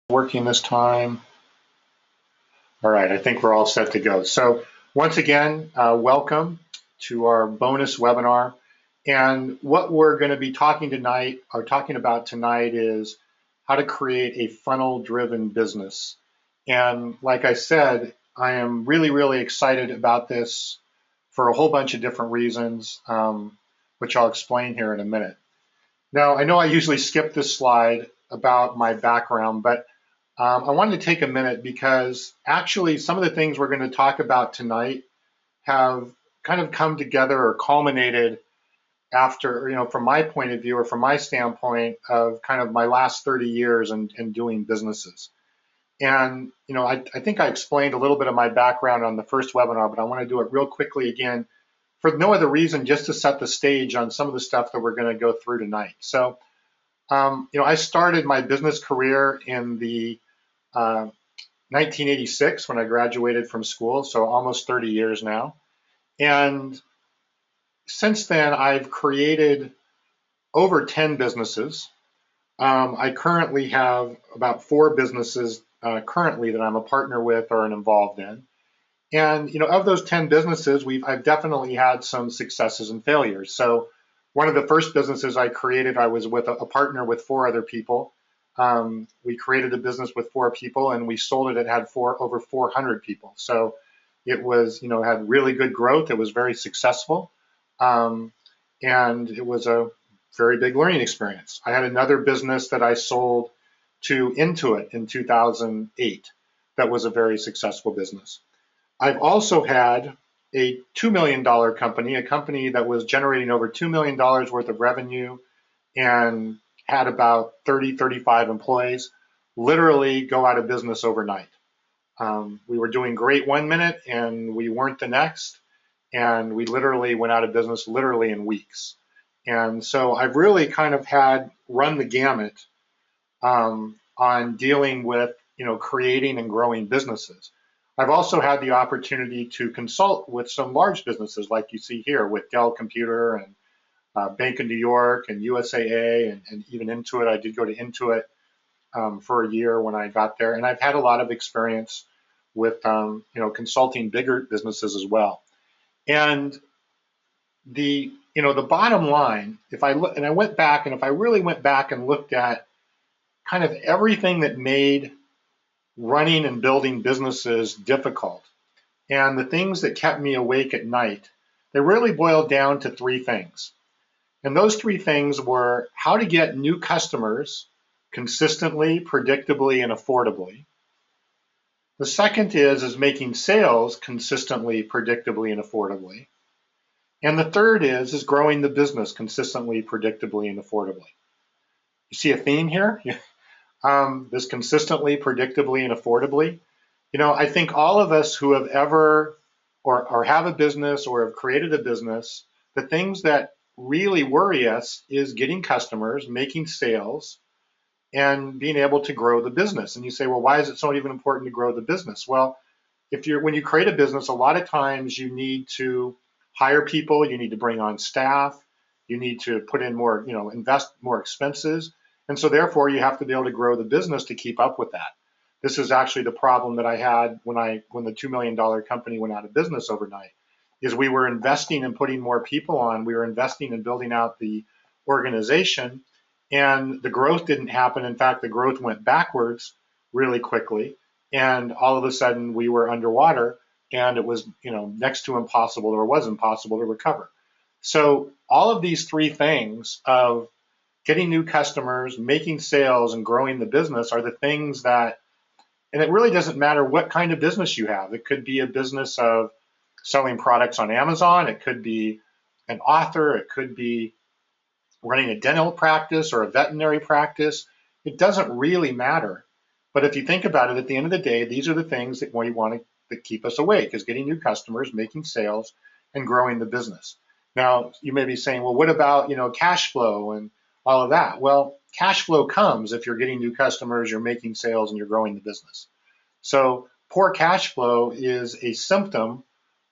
Working this time. All right, I think we're all set to go. So once again, welcome to our bonus webinar. And what we're going to be talking about tonight is how to create a funnel-driven business. And like I said, I am really, really excited about this for a whole bunch of different reasons, which I'll explain here in a minute. Now, I know I usually skip this slide about my background, but I wanted to take a minute because actually some of the things we're going to talk about tonight have kind of come together or culminated after, from my point of view or from my standpoint of kind of my last 30 years in doing businesses. And, I think I explained a little bit of my background on the first webinar, but I want to do it real quickly again for no other reason, just to set the stage on some of the stuff that we're going to go through tonight. So, I started my business career in the 1986 when I graduated from school, so almost 30 years now. And since then, I've created over 10 businesses. I currently have about 4 businesses currently that I'm a partner with or involved in. And of those 10 businesses, I've definitely had some successes and failures. So one of the first businesses I created, I was with a partner with 4 other people. We created a business with 4 people, and we sold it. It had over 400 people. So it was, had really good growth. It was very successful, and it was a very big learning experience. I had another business that I sold to Intuit in 2008. That was a very successful business. I've also had a $2 million company, a company that was generating over $2 million worth of revenue and had about 35 employees, literally go out of business overnight. We were doing great one minute and we weren't the next. And we literally went out of business literally in weeks. And so I've really kind of run the gamut on dealing with, creating and growing businesses. I've also had the opportunity to consult with some large businesses like you see here with Dell Computer and Bank of New York and USAA and even Intuit. I did go to Intuit for a year when I got there, and I've had a lot of experience with consulting bigger businesses as well. And the bottom line, if I really went back and looked at kind of everything that made running and building businesses difficult and the things that kept me awake at night, they really boiled down to 3 things. And those 3 things were how to get new customers consistently, predictably, and affordably. The second is making sales consistently, predictably, and affordably. And the third is growing the business consistently, predictably, and affordably. You see a theme here? This consistently, predictably, and affordably. I think all of us who have ever or have a business or have created a business, the things that really worry us is getting customers, making sales, and being able to grow the business. And you say, well, why is it so even important to grow the business? Well, when you create a business, a lot of times you need to hire people, you need to bring on staff, you need to put in more, invest more expenses. And so therefore you have to be able to grow the business to keep up with that. This is actually the problem that I had when the $2 million company went out of business overnight, is we were investing in putting more people on, we were investing in building out the organization, and the growth didn't happen. In fact, the growth went backwards really quickly, and all of a sudden we were underwater, and it was next to impossible, or was impossible to recover. So all of these 3 things of getting new customers, making sales, and growing the business are the things that, and it really doesn't matter what kind of business you have. It could be a business of selling products on Amazon. It could be an author. It could be running a dental practice or a veterinary practice. It doesn't really matter. But if you think about it, at the end of the day, these are the things that we want to keep us awake, is getting new customers, making sales, and growing the business. Now, you may be saying, well, what about cash flow and all of that? Well, cash flow comes if you're getting new customers, you're making sales, and you're growing the business. So poor cash flow is a symptom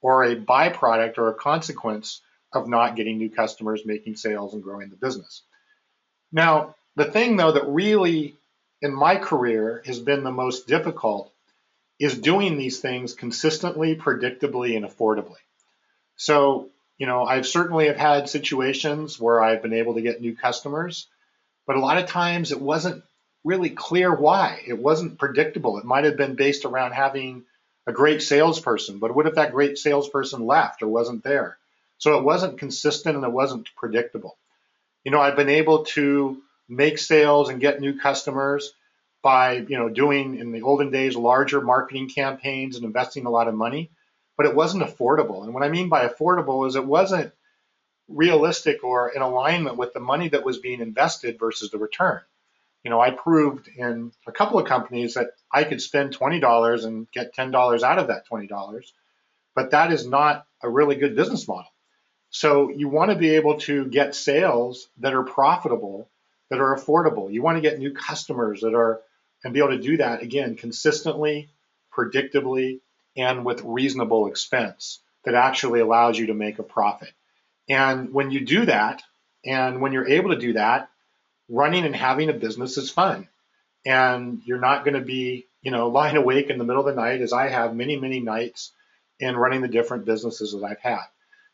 or a byproduct or a consequence of not getting new customers, making sales, and growing the business. Now, the thing, though, that really, in my career has been the most difficult is doing these things consistently, predictably, and affordably. So, I've certainly have had situations where I've been able to get new customers, but a lot of times it wasn't really clear why. It wasn't predictable. It might have been based around having a great salesperson, but what if that great salesperson left or wasn't there? So it wasn't consistent and it wasn't predictable. I've been able to make sales and get new customers by, doing in the olden days larger marketing campaigns and investing a lot of money, but it wasn't affordable. And what I mean by affordable is it wasn't realistic or in alignment with the money that was being invested versus the return. I proved in a couple of companies that I could spend $20 and get $10 out of that $20, but that is not a really good business model. So you want to be able to get sales that are profitable, that are affordable. You want to get new customers and be able to do that again consistently, predictably, and with reasonable expense that actually allows you to make a profit. And when you do that, and when you're able to do that, running and having a business is fun. And you're not going to be, lying awake in the middle of the night, as I have many, many nights in running the different businesses that I've had.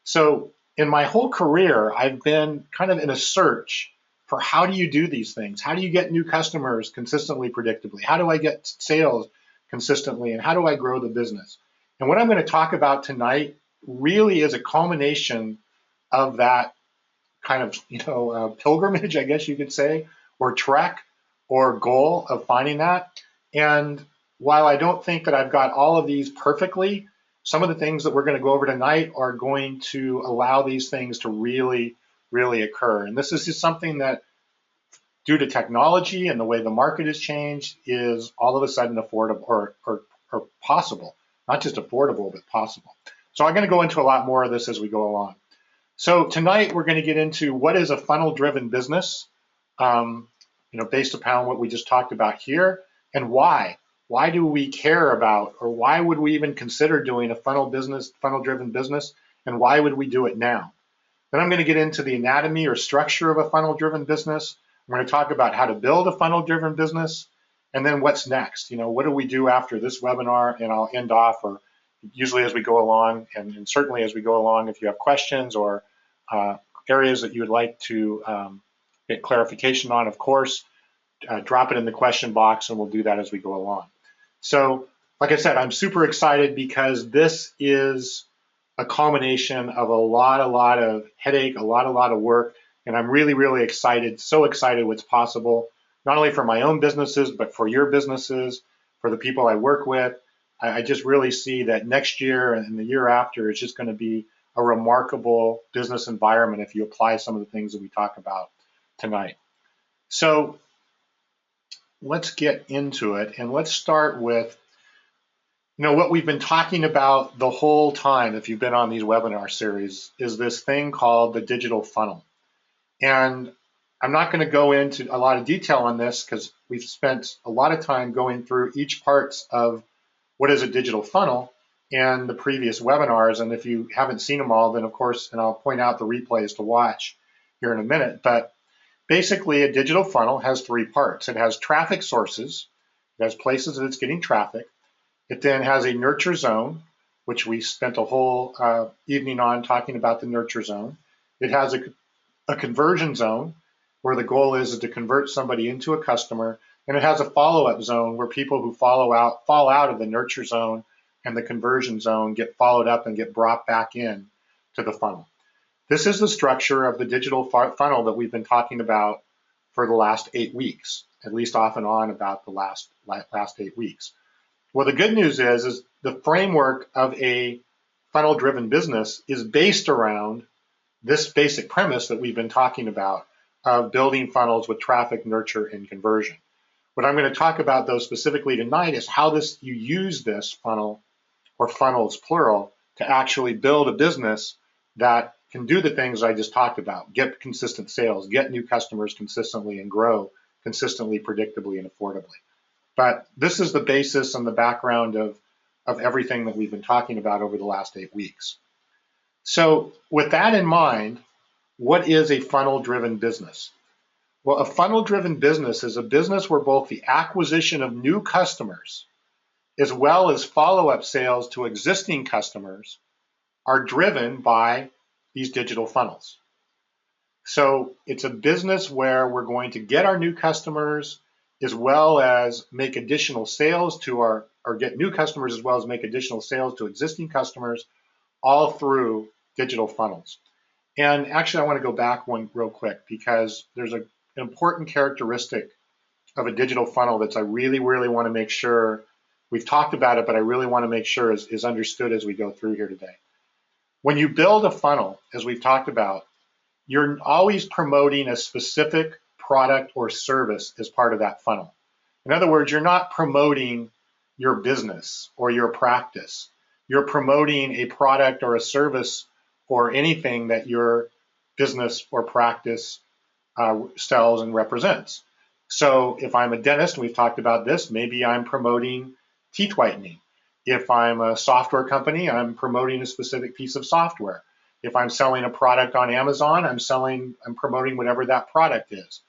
So in my whole career, I've been kind of in a search for how do you do these things? How do you get new customers consistently, predictably? How do I get sales consistently? And how do I grow the business? And what I'm going to talk about tonight really is a culmination of that kind of, pilgrimage, I guess you could say, or trek or goal of finding that. And while I don't think that I've got all of these perfectly, some of the things that we're going to go over tonight are going to allow these things to really, really occur. And this is just something that, due to technology and the way the market has changed, is all of a sudden affordable or possible. Not just affordable, but possible. So I'm going to go into a lot more of this as we go along. So tonight we're going to get into what is a funnel-driven business, based upon what we just talked about here, and why. Why do we care about, or why would we even consider doing a funnel-driven business, and why would we do it now? Then I'm going to get into the anatomy or structure of a funnel-driven business. I'm going to talk about how to build a funnel-driven business, and then what's next. What do we do after this webinar? And I'll end off, or usually as we go along, and certainly as we go along, if you have questions or areas that you would like to get clarification on, of course, drop it in the question box, and we'll do that as we go along. So, like I said, I'm super excited because this is a culmination of a lot of headache, a lot of work, and I'm really, really excited, so excited what's possible, not only for my own businesses, but for your businesses, for the people I work with. I just really see that next year and the year after is just going to be a remarkable business environment if you apply some of the things that we talk about tonight. So let's get into it, and let's start with what we've been talking about the whole time, if you've been on these webinar series, is this thing called the digital funnel. And I'm not going to go into a lot of detail on this because we've spent a lot of time going through each parts of what is a digital funnel in the previous webinars. And if you haven't seen them all, then of course, and I'll point out the replays to watch here in a minute, but basically a digital funnel has three parts. It has traffic sources, it has places that it's getting traffic. It then has a nurture zone, which we spent a whole evening on talking about the nurture zone. It has a conversion zone, where the goal is to convert somebody into a customer. And it has a follow-up zone where people who fall out of the nurture zone and the conversion zone get followed up and get brought back in to the funnel. This is the structure of the digital funnel that we've been talking about for the last 8 weeks, at least off and on about the last 8 weeks. Well, the good news is the framework of a funnel-driven business is based around this basic premise that we've been talking about of building funnels with traffic, nurture, and conversion. What I'm going to talk about, though, specifically tonight is how you use this funnel, or funnels plural, to actually build a business that can do the things I just talked about: get consistent sales, get new customers consistently, and grow consistently, predictably, and affordably. But this is the basis and the background of everything that we've been talking about over the last 8 weeks. So with that in mind, what is a funnel-driven business? Well, a funnel-driven business is a business where both the acquisition of new customers as well as follow-up sales to existing customers are driven by these digital funnels. So it's a business where we're going to get our new customers as well as make additional sales to or get new customers as well as make additional sales to existing customers, all through digital funnels. And actually, I want to go back one real quick because there's an important characteristic of a digital funnel that I really, really want to make sure we've talked about it, but I really want to make sure is understood as we go through here today. When you build a funnel, as we've talked about, you're always promoting a specific product or service as part of that funnel. In other words, you're not promoting your business or your practice. You're promoting a product or a service or anything that your business or practice sells and represents. So if I'm a dentist, and we've talked about this, maybe I'm promoting teeth whitening. If I'm a software company, I'm promoting a specific piece of software. If I'm selling a product on Amazon, I'm promoting whatever that product is.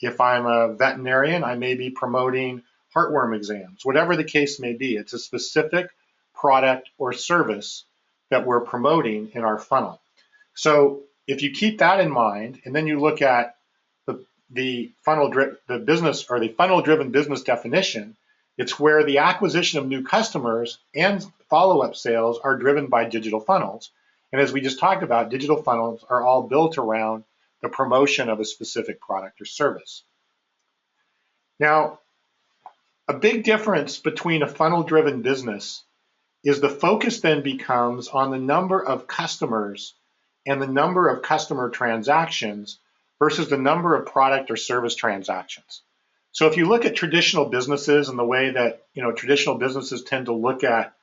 If I'm a veterinarian, I may be promoting heartworm exams. Whatever the case may be, it's a specific product or service that we're promoting in our funnel. So if you keep that in mind, and then you look at the funnel-driven business definition, it's where the acquisition of new customers and follow-up sales are driven by digital funnels. And as we just talked about, digital funnels are all built around the promotion of a specific product or service. Now, a big difference between a funnel-driven business is the focus then becomes on the number of customers and the number of customer transactions versus the number of product or service transactions. So if you look at traditional businesses and the way that traditional businesses tend to look at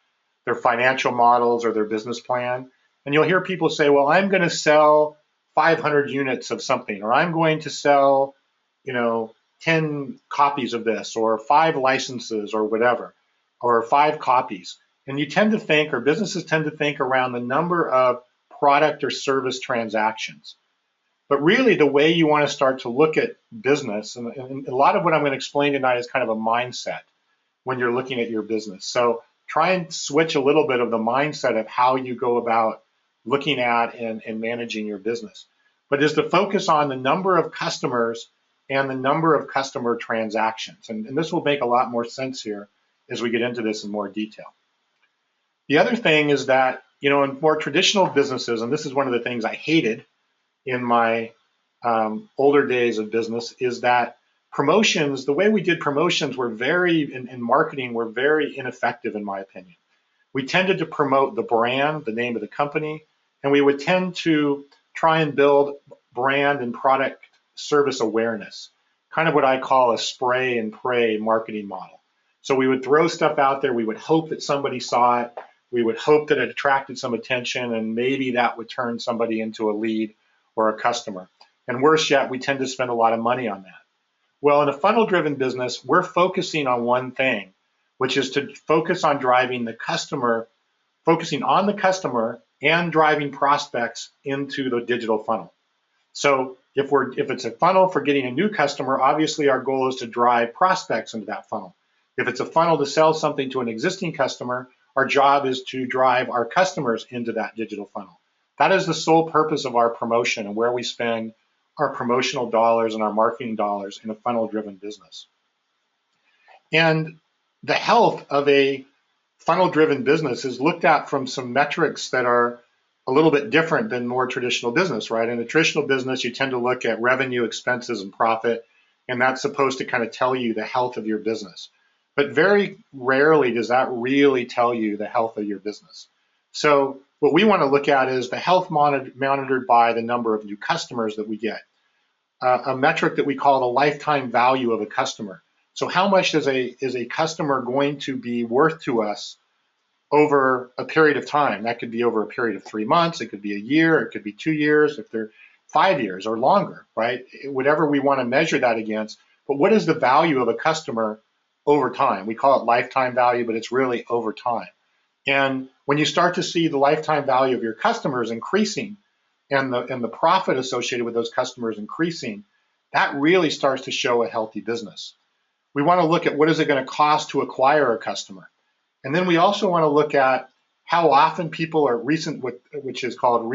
their financial models or their business plan, and you'll hear people say, well, I'm going to sell 500 units of something, or I'm going to sell 10 copies of this, or 5 licenses, or whatever, or 5 copies. And you tend to think, or businesses tend to think around the number of product or service transactions. But really, the way you want to start to look at business, and a lot of what I'm going to explain tonight is kind of a mindset when you're looking at your business. So try and switch a little bit of the mindset of how you go about looking at and managing your business. But is to focus on the number of customers and the number of customer transactions. And this will make a lot more sense here as we get into this in more detail. The other thing is that, in more traditional businesses, and this is one of the things I hated in my older days of business, is that promotions, the way we did promotions in marketing were very ineffective, in my opinion. We tended to promote the brand, the name of the company, and we would tend to try and build brand and product service awareness, kind of what I call a spray and pray marketing model. So we would throw stuff out there. We would hope that somebody saw it. We would hope that it attracted some attention, and maybe that would turn somebody into a lead or a customer. And worse yet, we tend to spend a lot of money on that. Well, in a funnel-driven business, we're focusing on one thing, which is to focus on driving the customer, focusing on the customer and driving prospects into the digital funnel. So if it's a funnel for getting a new customer, obviously our goal is to drive prospects into that funnel. If it's a funnel to sell something to an existing customer, our job is to drive our customers into that digital funnel. That is the sole purpose of our promotion and where we spend our promotional dollars and our marketing dollars in a funnel-driven business. And the health of a funnel-driven business is looked at from some metrics that are a little bit different than more traditional business, right? In a traditional business, you tend to look at revenue, expenses, and profit, and that's supposed to kind of tell you the health of your business. But very rarely does that really tell you the health of your business. So what we want to look at is the health monitored by the number of new customers that we get, a metric that we call the lifetime value of a customer. So how much is a customer going to be worth to us over a period of time? That could be over a period of 3 months, it could be a year, it could be 2 years, if they're 5 years or longer, right? Whatever we want to measure that against. But what is the value of a customer over time? We call it lifetime value, but it's really over time. And when you start to see the lifetime value of your customers increasing and the profit associated with those customers increasing, that really starts to show a healthy business. We want to look at what is it going to cost to acquire a customer. And then we also want to look at how often people are which is called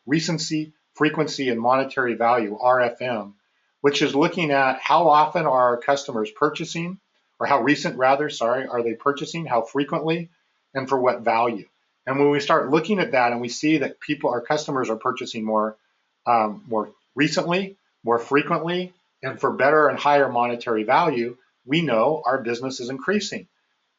recency, frequency, and monetary value, RFM, which is looking at how often are our customers purchasing, or how recent rather, sorry, are they purchasing, how frequently, and for what value. And when we start looking at that and we see that our customers are purchasing more recently, more frequently, and for better and higher monetary value, we know our business is increasing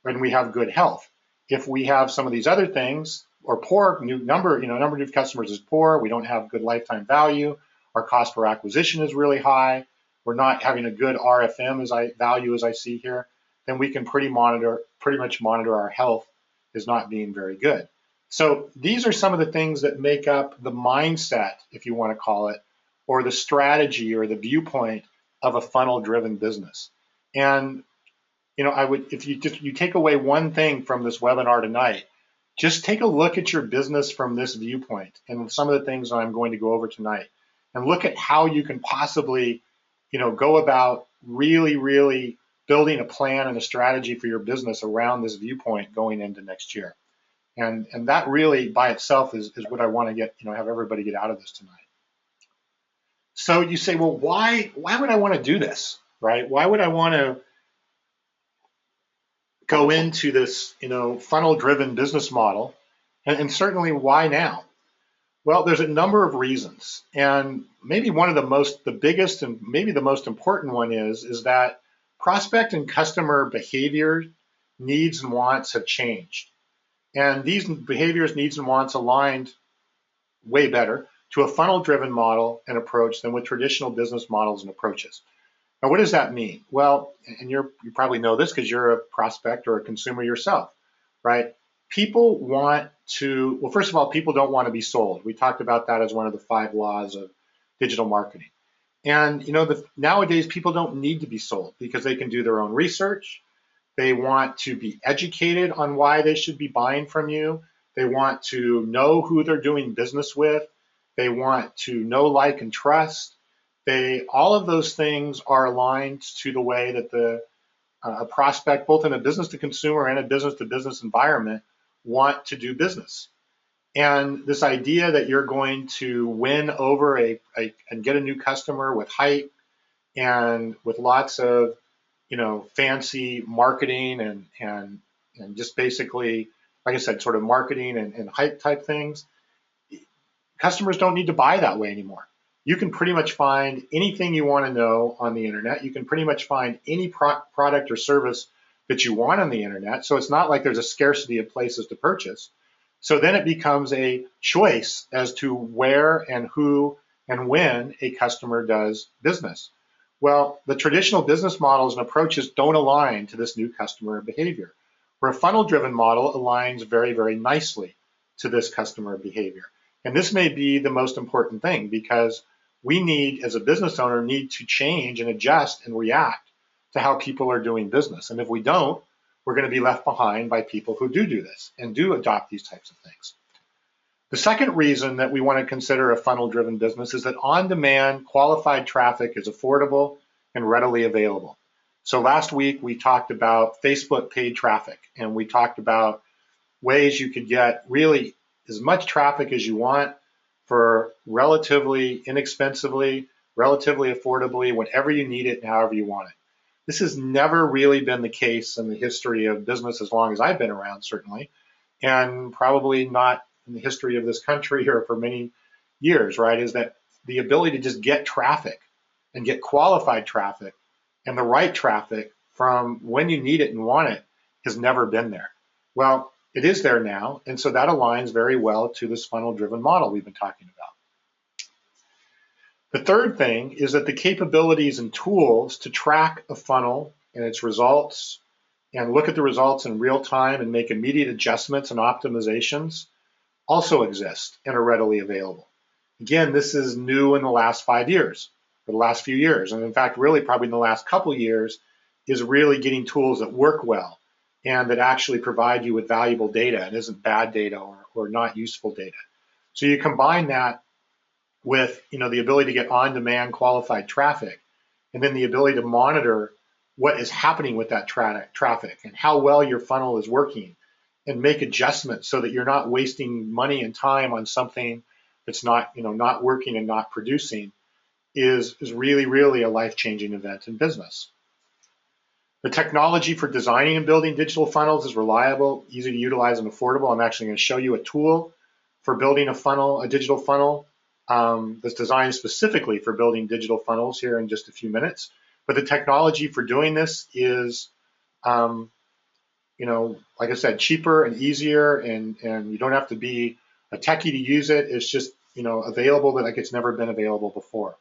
and we have good health. If we have some of these other things, or poor number of new customers is poor, we don't have good lifetime value, our cost per acquisition is really high, we're not having a good RFM value as I see here, then we can pretty much monitor our health as not being very good. So these are some of the things that make up the mindset, if you want to call it, or the strategy or the viewpoint of a funnel-driven business. And if you take away one thing from this webinar tonight, just take a look at your business from this viewpoint and some of the things that I'm going to go over tonight, and look at how you can possibly, go about really building a plan and a strategy for your business around this viewpoint going into next year. And that really by itself is what I want to have everybody get out of this tonight. So you say, well, why would I want to do this, right? Why would I want to go into this, funnel-driven business model? And certainly, why now? Well, there's a number of reasons, and maybe one of the biggest and maybe the most important one is that prospect and customer behavior, needs and wants have changed. And these behaviors, needs, and wants aligned way better to a funnel-driven model and approach than with traditional business models and approaches. Now, what does that mean? Well, and you probably know this because you're a prospect or a consumer yourself, right? People want to, well, first of all, people don't want to be sold. We talked about that as one of the 5 laws of digital marketing. And, nowadays people don't need to be sold because they can do their own research. They want to be educated on why they should be buying from you. They want to know who they're doing business with. They want to know, like, and trust. All of those things are aligned to the way that a prospect, both in a business to consumer and a business to business environment, want to do business. And this idea that you're going to win over and get a new customer with hype and with lots of fancy marketing and just basically, like I said, sort of marketing and hype type things, customers don't need to buy that way anymore. You can pretty much find anything you want to know on the internet. You can pretty much find any product or service that you want on the internet. So it's not like there's a scarcity of places to purchase. So then it becomes a choice as to where and who and when a customer does business. Well, the traditional business models and approaches don't align to this new customer behavior, where a funnel-driven model aligns very, very nicely to this customer behavior. And this may be the most important thing, because we need, as a business owner, need to change and adjust and react to how people are doing business. And if we don't, we're going to be left behind by people who do this and do adopt these types of things. The second reason that we want to consider a funnel-driven business is that on-demand qualified traffic is affordable and readily available. So last week we talked about Facebook paid traffic, and we talked about ways you could get really as much traffic as you want for relatively inexpensively, relatively affordably, whenever you need it and however you want it. This has never really been the case in the history of business as long as I've been around, certainly, and probably not in the history of this country or for many years, right? Is that the ability to just get traffic and get qualified traffic and the right traffic from when you need it and want it has never been there. Well, it is there now, and so that aligns very well to this funnel-driven model we've been talking about. The third thing is that the capabilities and tools to track a funnel and its results and look at the results in real time and make immediate adjustments and optimizations also exist and are readily available. Again, this is new in the last 5 years, or the last few years, and in fact, really probably in the last couple of years, is really getting tools that work well and that actually provide you with valuable data and isn't bad data or not useful data. So you combine that with the ability to get on-demand qualified traffic, and then the ability to monitor what is happening with that traffic and how well your funnel is working, and make adjustments so that you're not wasting money and time on something that's not, not working and not producing, is really, really a life-changing event in business. The technology for designing and building digital funnels is reliable, easy to utilize, and affordable. I'm actually going to show you a tool for building a funnel, a digital funnel, that's designed specifically for building digital funnels here in just a few minutes. But the technology for doing this is, like I said, cheaper and easier, and you don't have to be a techie to use it. It's just, available like it's never been available before.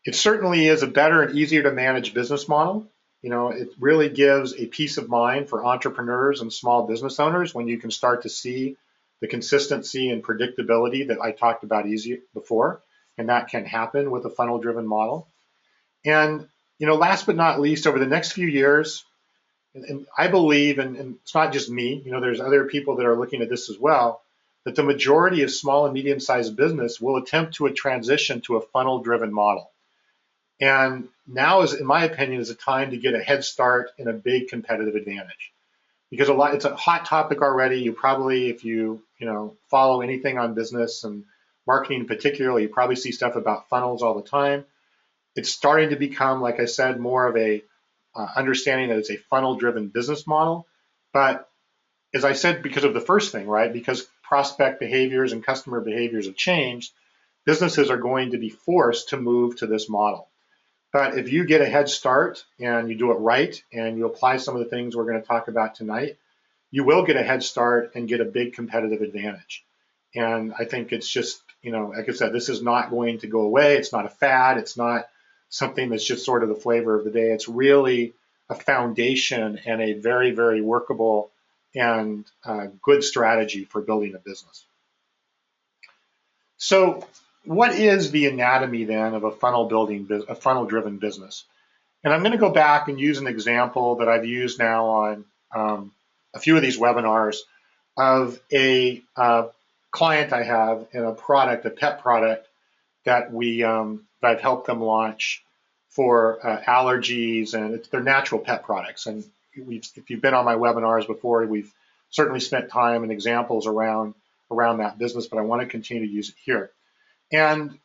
It certainly is a better and easier to manage business model. It really gives a peace of mind for entrepreneurs and small business owners when you can start to see the consistency and predictability that I talked about before, and that can happen with a funnel-driven model. And last but not least, over the next few years, and I believe, and it's not just me, there's other people that are looking at this as well, that the majority of small and medium-sized business will attempt to transition to a funnel-driven model. And now is, in my opinion, is a time to get a head start and a big competitive advantage. Because it's a hot topic already. You probably, if you follow anything on business and marketing particularly, you probably see stuff about funnels all the time. It's starting to become, like I said, more of a understanding that it's a funnel-driven business model. But as I said, because of the first thing, right? Because prospect behaviors and customer behaviors have changed, businesses are going to be forced to move to this model. But if you get a head start and you do it right and you apply some of the things we're going to talk about tonight, you will get a head start and get a big competitive advantage. And I think it's just, like I said, this is not going to go away. It's not a fad. It's not something that's just sort of the flavor of the day. It's really a foundation and a very, very workable and good strategy for building a business. So what is the anatomy then of a funnel-driven business? And I'm going to go back and use an example that I've used now on a few of these webinars of a client I have in a product, a pet product that I've helped them launch for allergies, and they're natural pet products. And if you've been on my webinars before, we've certainly spent time and examples around that business, but I want to continue to use it here. And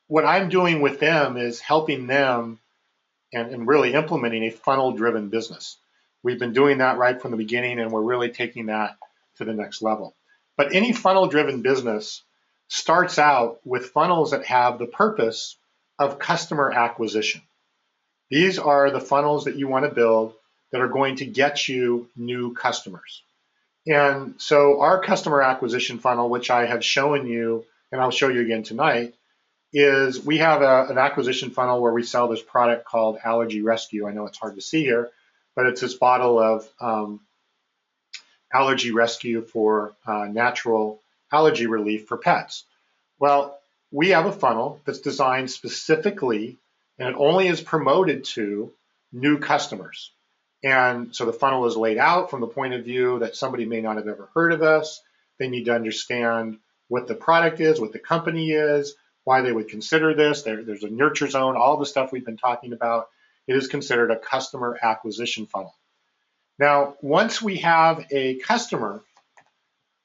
what I'm doing with them is helping them and really implementing a funnel-driven business. We've been doing that right from the beginning, and we're really taking that to the next level. But any funnel-driven business starts out with funnels that have the purpose of customer acquisition. These are the funnels that you want to build that are going to get you new customers. And so our customer acquisition funnel, which I have shown you, and I'll show you again tonight, is we have an acquisition funnel where we sell this product called Allergy Rescue. I know it's hard to see here, but it's this bottle of Allergy Rescue for natural allergy relief for pets. Well, we have a funnel that's designed specifically, and it only is promoted to new customers. And so the funnel is laid out from the point of view that somebody may not have ever heard of us. They need to understand what the product is, what the company is, why they would consider this. There's a nurture zone, all the stuff we've been talking about. It is considered a customer acquisition funnel. Now, once we have a customer,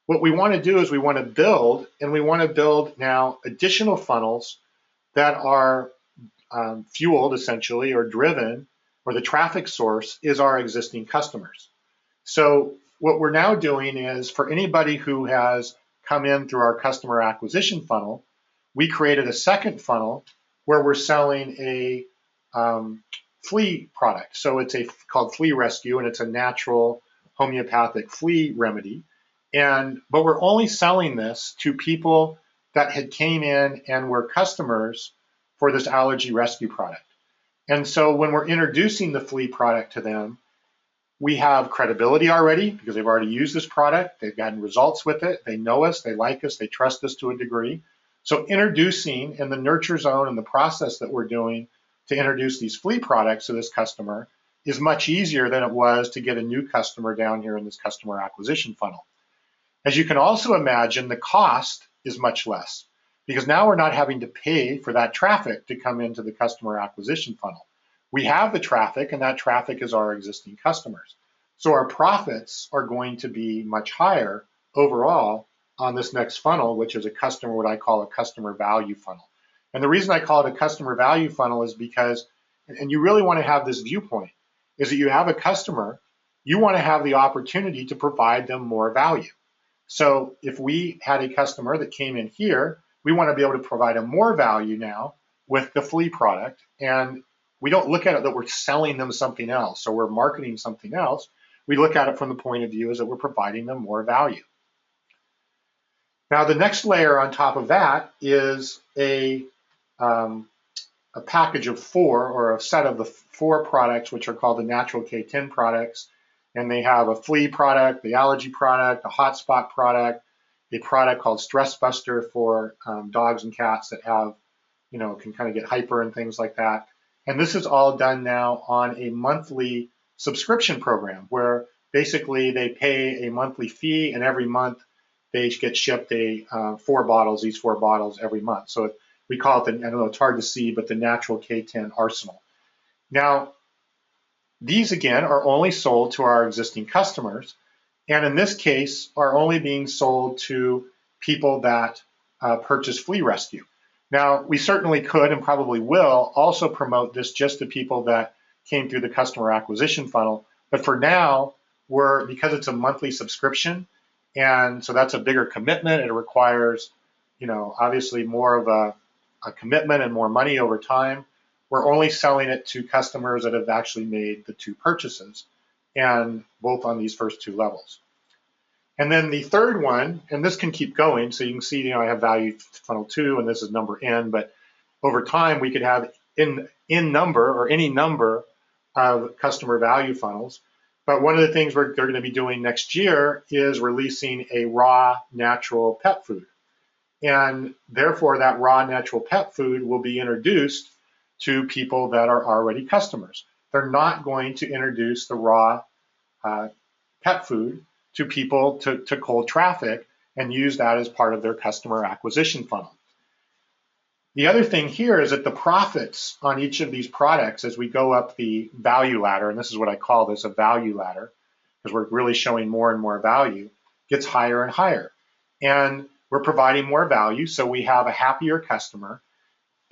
what we want to do is we want to build, and we want to build now additional funnels that are fueled essentially or driven, or the traffic source is our existing customers. So what we're now doing is for anybody who has come in through our customer acquisition funnel, we created a second funnel where we're selling a flea product. So it's called Flea Rescue, and it's a natural homeopathic flea remedy. But we're only selling this to people that had came in and were customers for this allergy rescue product. And so when we're introducing the flea product to them, we have credibility already because they've already used this product. They've gotten results with it. They know us. They like us. They trust us to a degree. So introducing in the nurture zone and the process that we're doing to introduce these flea products to this customer is much easier than it was to get a new customer down here in this customer acquisition funnel. As you can also imagine, the cost is much less because now we're not having to pay for that traffic to come into the customer acquisition funnel. We have the traffic, and that traffic is our existing customers. So our profits are going to be much higher overall on this next funnel, which is what I call a customer value funnel. And the reason I call it a customer value funnel is because, and you really want to have this viewpoint, is that you have a customer, you want to have the opportunity to provide them more value. So if we had a customer that came in here, we want to be able to provide them more value now with the flea product. And we don't look at it that we're selling them something else or we're marketing something else. We look at it from the point of view is that we're providing them more value. Now, the next layer on top of that is a package of 4, or a set of the 4 products, which are called the natural K10 products. And they have a flea product, the allergy product, a hotspot product, a product called Stress Buster for dogs and cats that have, can kind of get hyper and things like that. And this is all done now on a monthly subscription program where basically they pay a monthly fee, and every month they get shipped these 4 bottles every month. So we call it I don't know, it's hard to see, but the natural K10 arsenal. Now, these again are only sold to our existing customers, and in this case are only being sold to people that purchase Flea Rescue. Now, we certainly could and probably will also promote this just to people that came through the customer acquisition funnel, but for now, because it's a monthly subscription, and so that's a bigger commitment. It requires, obviously more of a commitment and more money over time. We're only selling it to customers that have actually made the 2 purchases, and both on these first 2 levels. And then the third one, and this can keep going, so you can see, I have value funnel 2, and this is number N, but over time we could have in number or any number of customer value funnels. But one of the things they're going to be doing next year is releasing a raw natural pet food. And therefore that raw natural pet food will be introduced to people that are already customers. They're not going to introduce the raw pet food to people to cold traffic and use that as part of their customer acquisition funnel. The other thing here is that the profits on each of these products as we go up the value ladder, and this is what I call this, a value ladder, because we're really showing more and more value, gets higher and higher. And we're providing more value, so we have a happier customer.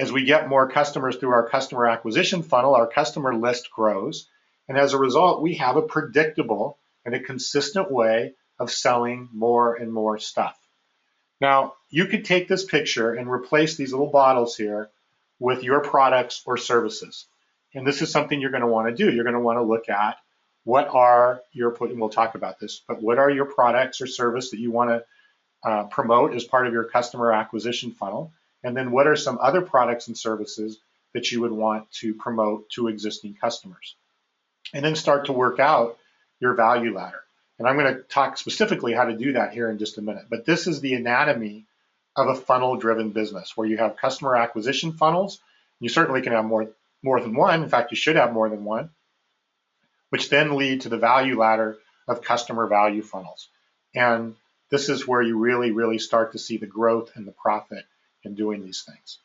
As we get more customers through our customer acquisition funnel, our customer list grows. And as a result, we have a predictable and a consistent way of selling more and more stuff. Now, you could take this picture and replace these little bottles here with your products or services. And this is something you're going to want to do. You're going to want to look at what are your, and we'll talk about this, but what are your products or service that you want to promote as part of your customer acquisition funnel? And then what are some other products and services that you would want to promote to existing customers? And then start to work out your value ladder. And I'm going to talk specifically how to do that here in just a minute. But this is the anatomy of a funnel-driven business where you have customer acquisition funnels. You certainly can have more than one. In fact, you should have more than one, which then lead to the value ladder of customer value funnels. And this is where you really, really start to see the growth and the profit in doing these things.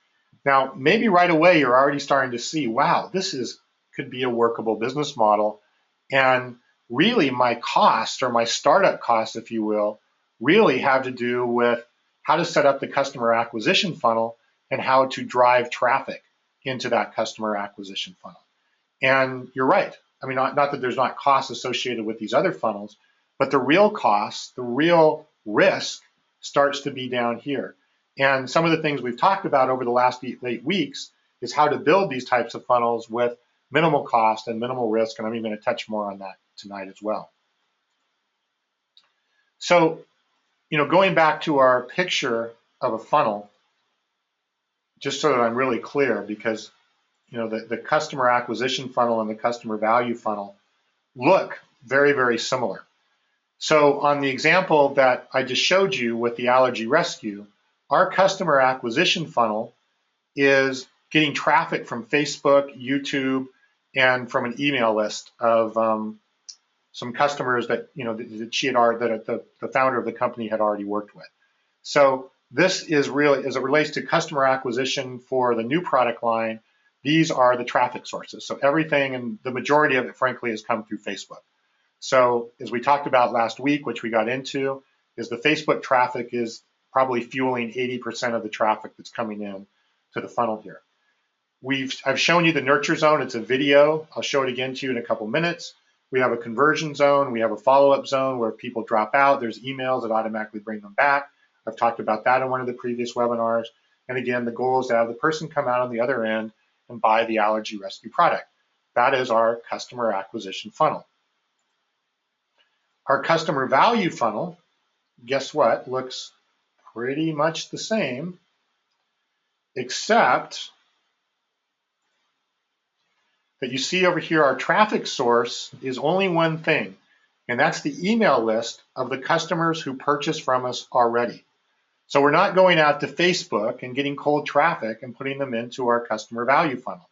Now, maybe right away you're already starting to see, wow, this could be a workable business model. And really my cost, or my startup costs, if you will, really have to do with how to set up the customer acquisition funnel and how to drive traffic into that customer acquisition funnel. And you're right. I mean, not that there's not costs associated with these other funnels, but the real cost, the real risk starts to be down here. And some of the things we've talked about over the last 8 weeks is how to build these types of funnels with minimal cost and minimal risk. And I'm even going to touch more on that tonight as well. So, going back to our picture of a funnel, just so that I'm really clear, because, the customer acquisition funnel and the customer value funnel look very, very similar. So on the example that I just showed you with the allergy rescue, our customer acquisition funnel is getting traffic from Facebook, YouTube, and from an email list of some customers that the founder of the company had already worked with. So this is really, as it relates to customer acquisition for the new product line, these are the traffic sources. So everything, and the majority of it, frankly, has come through Facebook. So as we talked about last week, which we got into, is the Facebook traffic is probably fueling 80% of the traffic that's coming in to the funnel here. I've shown you the nurture zone. It's a video. I'll show it again to you in a couple minutes. We have a conversion zone. We have a follow-up zone where if people drop out, there's emails that automatically bring them back. I've talked about that in one of the previous webinars. And again, the goal is to have the person come out on the other end and buy the allergy rescue product. That is our customer acquisition funnel. Our customer value funnel, guess what, looks pretty much the same, except that you see over here, our traffic source is only one thing, and that's the email list of the customers who purchased from us already. So we're not going out to Facebook and getting cold traffic and putting them into our customer value funnel.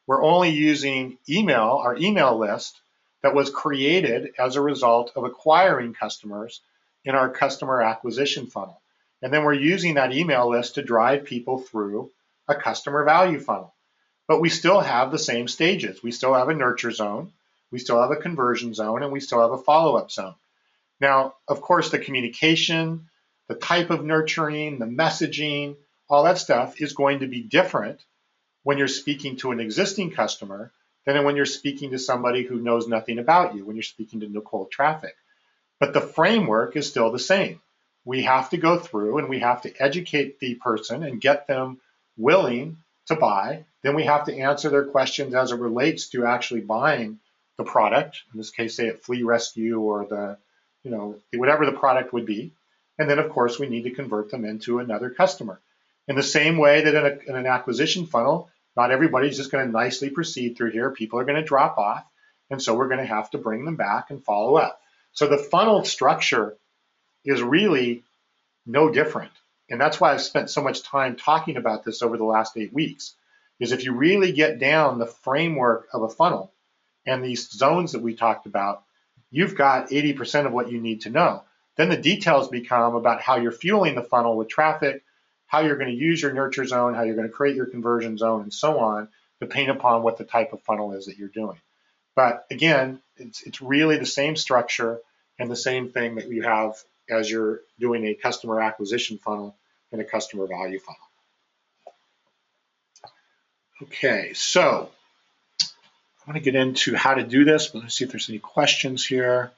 We're only using email, our email list that was created as a result of acquiring customers in our customer acquisition funnel. And then we're using that email list to drive people through a customer value funnel. But we still have the same stages. We still have a nurture zone, we still have a conversion zone, and we still have a follow-up zone. Now, of course, the communication, the type of nurturing, the messaging, all that stuff is going to be different when you're speaking to an existing customer than when you're speaking to somebody who knows nothing about you, when you're speaking to cold traffic. But the framework is still the same. We have to go through and we have to educate the person and get them willing to buy. Then we have to answer their questions as it relates to actually buying the product, in this case, say at Flea Rescue or the, whatever the product would be. And then, of course, we need to convert them into another customer. In the same way that in an acquisition funnel, not everybody's just going to nicely proceed through here. People are going to drop off, and so we're going to have to bring them back and follow up. So the funnel structure is really no different. And that's why I've spent so much time talking about this over the last 8 weeks, is if you really get down the framework of a funnel and these zones that we talked about, you've got 80% of what you need to know. Then the details become about how you're fueling the funnel with traffic, how you're going to use your nurture zone, how you're going to create your conversion zone, and so on, depending upon what the type of funnel is that you're doing. But again, it's really the same structure and the same thing that you have as you're doing a customer acquisition funnel and a customer value funnel. Okay, so I want to get into how to do this, but let's see if there's any questions here.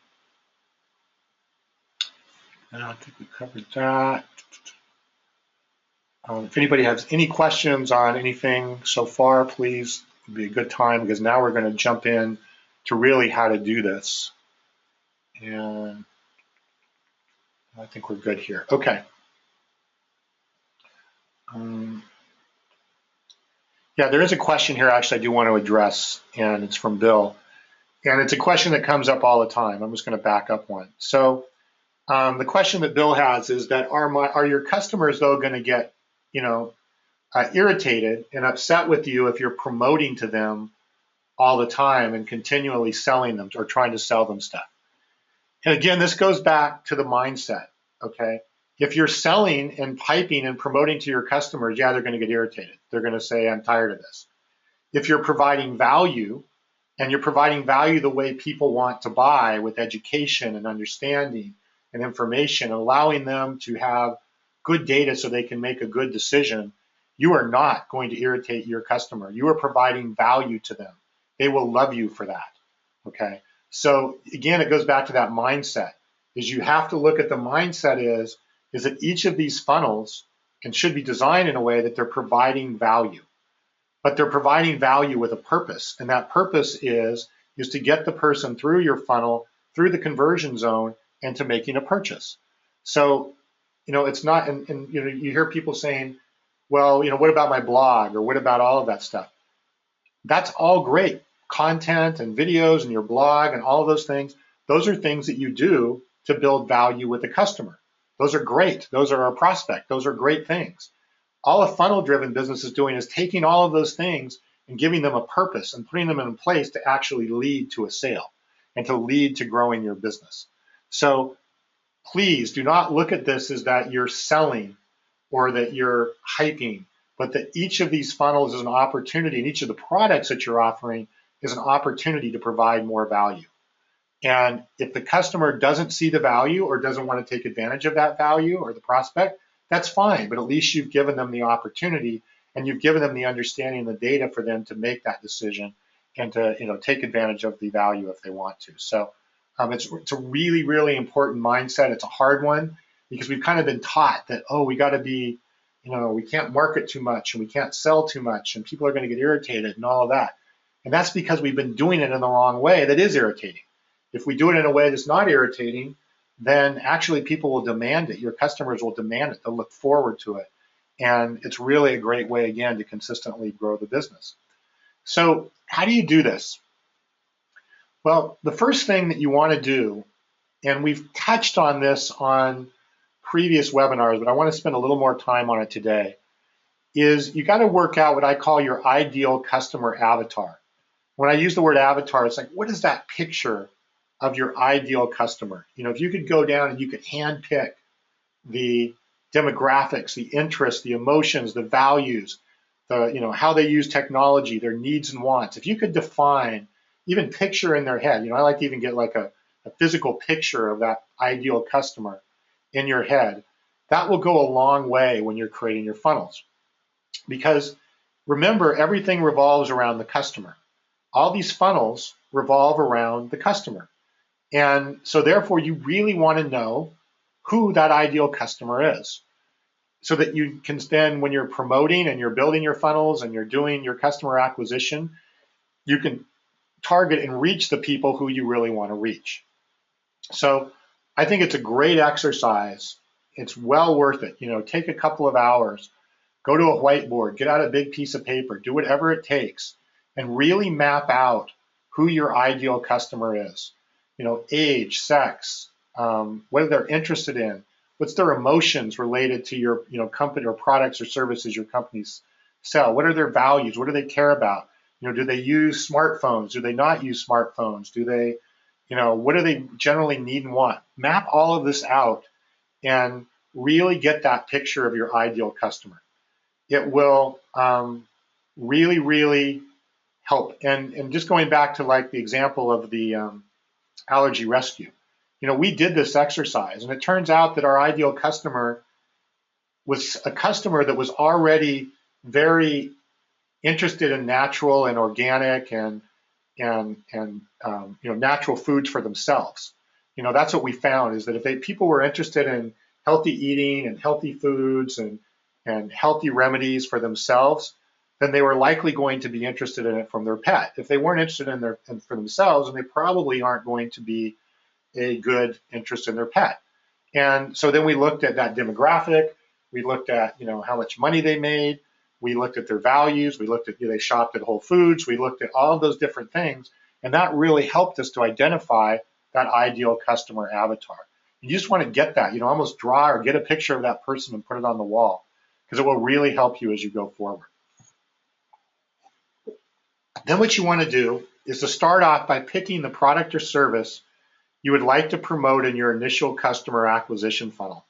I think we covered that. If anybody has any questions on anything so far, please, it'd be a good time, because now we're going to jump in to really how to do this. And I think we're good here. Okay. Yeah, there is a question here actually I do want to address, and it's from Bill. And it's a question that comes up all the time. I'm just going to back up one. So the question that Bill has is that are your customers, though, going to get irritated and upset with you if you're promoting to them all the time and continually selling them or trying to sell them stuff? And again, this goes back to the mindset, okay? If you're selling and piping and promoting to your customers, yeah, they're going to get irritated. They're going to say, I'm tired of this. If you're providing value, and you're providing value the way people want to buy, with education and understanding and information, allowing them to have good data so they can make a good decision, you are not going to irritate your customer. You are providing value to them. They will love you for that, okay? So again, it goes back to that mindset, is you have to look at the mindset is that each of these funnels and should be designed in a way that they're providing value, but they're providing value with a purpose. And that purpose is to get the person through your funnel, through the conversion zone, and to making a purchase. So, it's not, and you hear people saying, well, what about my blog, or what about all of that stuff? That's all great. Content and videos and your blog and all of those things are things that you do to build value with the customer. Those are great. Those are our prospect. Those are great things. All a funnel-driven business is doing is taking all of those things and giving them a purpose and putting them in place to actually lead to a sale and to lead to growing your business. So please do not look at this as that you're selling or that you're hyping, but that each of these funnels is an opportunity, and each of the products that you're offering is an opportunity to provide more value. And if the customer doesn't see the value or doesn't want to take advantage of that value, or the prospect, that's fine, but at least you've given them the opportunity, and you've given them the understanding and the data for them to make that decision and to take advantage of the value if they want to. So it's a really, really important mindset. It's a hard one because we've kind of been taught that, oh, we got to be, we can't market too much and we can't sell too much and people are going to get irritated and all of that. And that's because we've been doing it in the wrong way that is irritating. If we do it in a way that's not irritating, then actually people will demand it. Your customers will demand it. They'll look forward to it. And it's really a great way, again, to consistently grow the business. So how do you do this? Well, the first thing that you want to do, and we've touched on this on previous webinars, but I want to spend a little more time on it today, is you got to work out what I call your ideal customer avatar. When I use the word avatar, it's like, what is that picture of your ideal customer? If you could go down and you could handpick the demographics, the interests, the emotions, the values, the how they use technology, their needs and wants. If you could define, even picture in their head, I like to even get like a physical picture of that ideal customer in your head. That will go a long way when you're creating your funnels. Because remember, everything revolves around the customer. All these funnels revolve around the customer. And so therefore, you really want to know who that ideal customer is, so that you can then, when you're promoting and you're building your funnels and you're doing your customer acquisition, you can target and reach the people who you really want to reach. So I think it's a great exercise. It's well worth it. Take a couple of hours, go to a whiteboard, get out a big piece of paper, do whatever it takes, and really map out who your ideal customer is. Age, sex, what they're interested in, what's their emotions related to your company or products or services your companies sell, what are their values, what do they care about, do they use smartphones, do they not use smartphones, do they, what do they generally need and want. Map all of this out and really get that picture of your ideal customer. It will really, really help. And just going back to like the example of the allergy rescue, we did this exercise, and it turns out that our ideal customer was a customer that was already very interested in natural and organic and natural foods for themselves. That's what we found, is that if people were interested in healthy eating and healthy foods and healthy remedies for themselves, then they were likely going to be interested in it from their pet. If they weren't interested in for themselves, then they probably aren't going to be a good interest in their pet. And so then we looked at that demographic. We looked at how much money they made. We looked at their values. We looked at, they shopped at Whole Foods. We looked at all of those different things, and that really helped us to identify that ideal customer avatar. You just want to get that, almost draw or get a picture of that person and put it on the wall, because it will really help you as you go forward. Then what you want to do is to start off by picking the product or service you would like to promote in your initial customer acquisition funnel.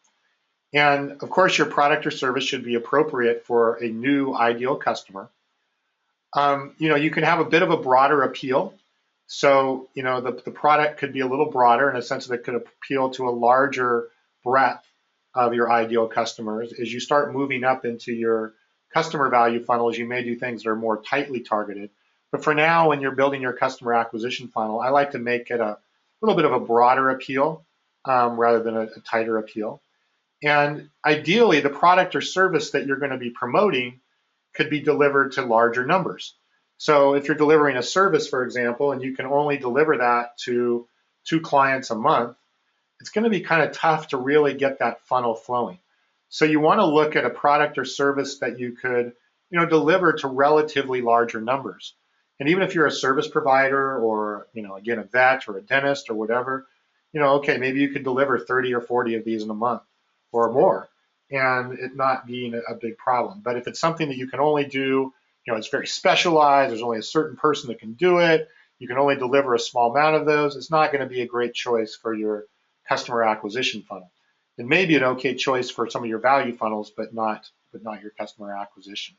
And of course, your product or service should be appropriate for a new ideal customer. You can have a bit of a broader appeal. So, the product could be a little broader in a sense that it could appeal to a larger breadth of your ideal customers. As you start moving up into your customer value funnels, you may do things that are more tightly targeted. But for now, when you're building your customer acquisition funnel, I like to make it a little bit of a broader appeal rather than a tighter appeal. And ideally, the product or service that you're going to be promoting could be delivered to larger numbers. So if you're delivering a service, for example, and you can only deliver that to 2 clients a month, it's going to be kind of tough to really get that funnel flowing. So you want to look at a product or service that you could, deliver to relatively larger numbers. And even if you're a service provider or, again, a vet or a dentist or whatever, okay, maybe you could deliver 30 or 40 of these in a month or more, and it not being a big problem. But if it's something that you can only do, it's very specialized, there's only a certain person that can do it, you can only deliver a small amount of those, it's not going to be a great choice for your customer acquisition funnel. and maybe an okay choice for some of your value funnels, but not your customer acquisition.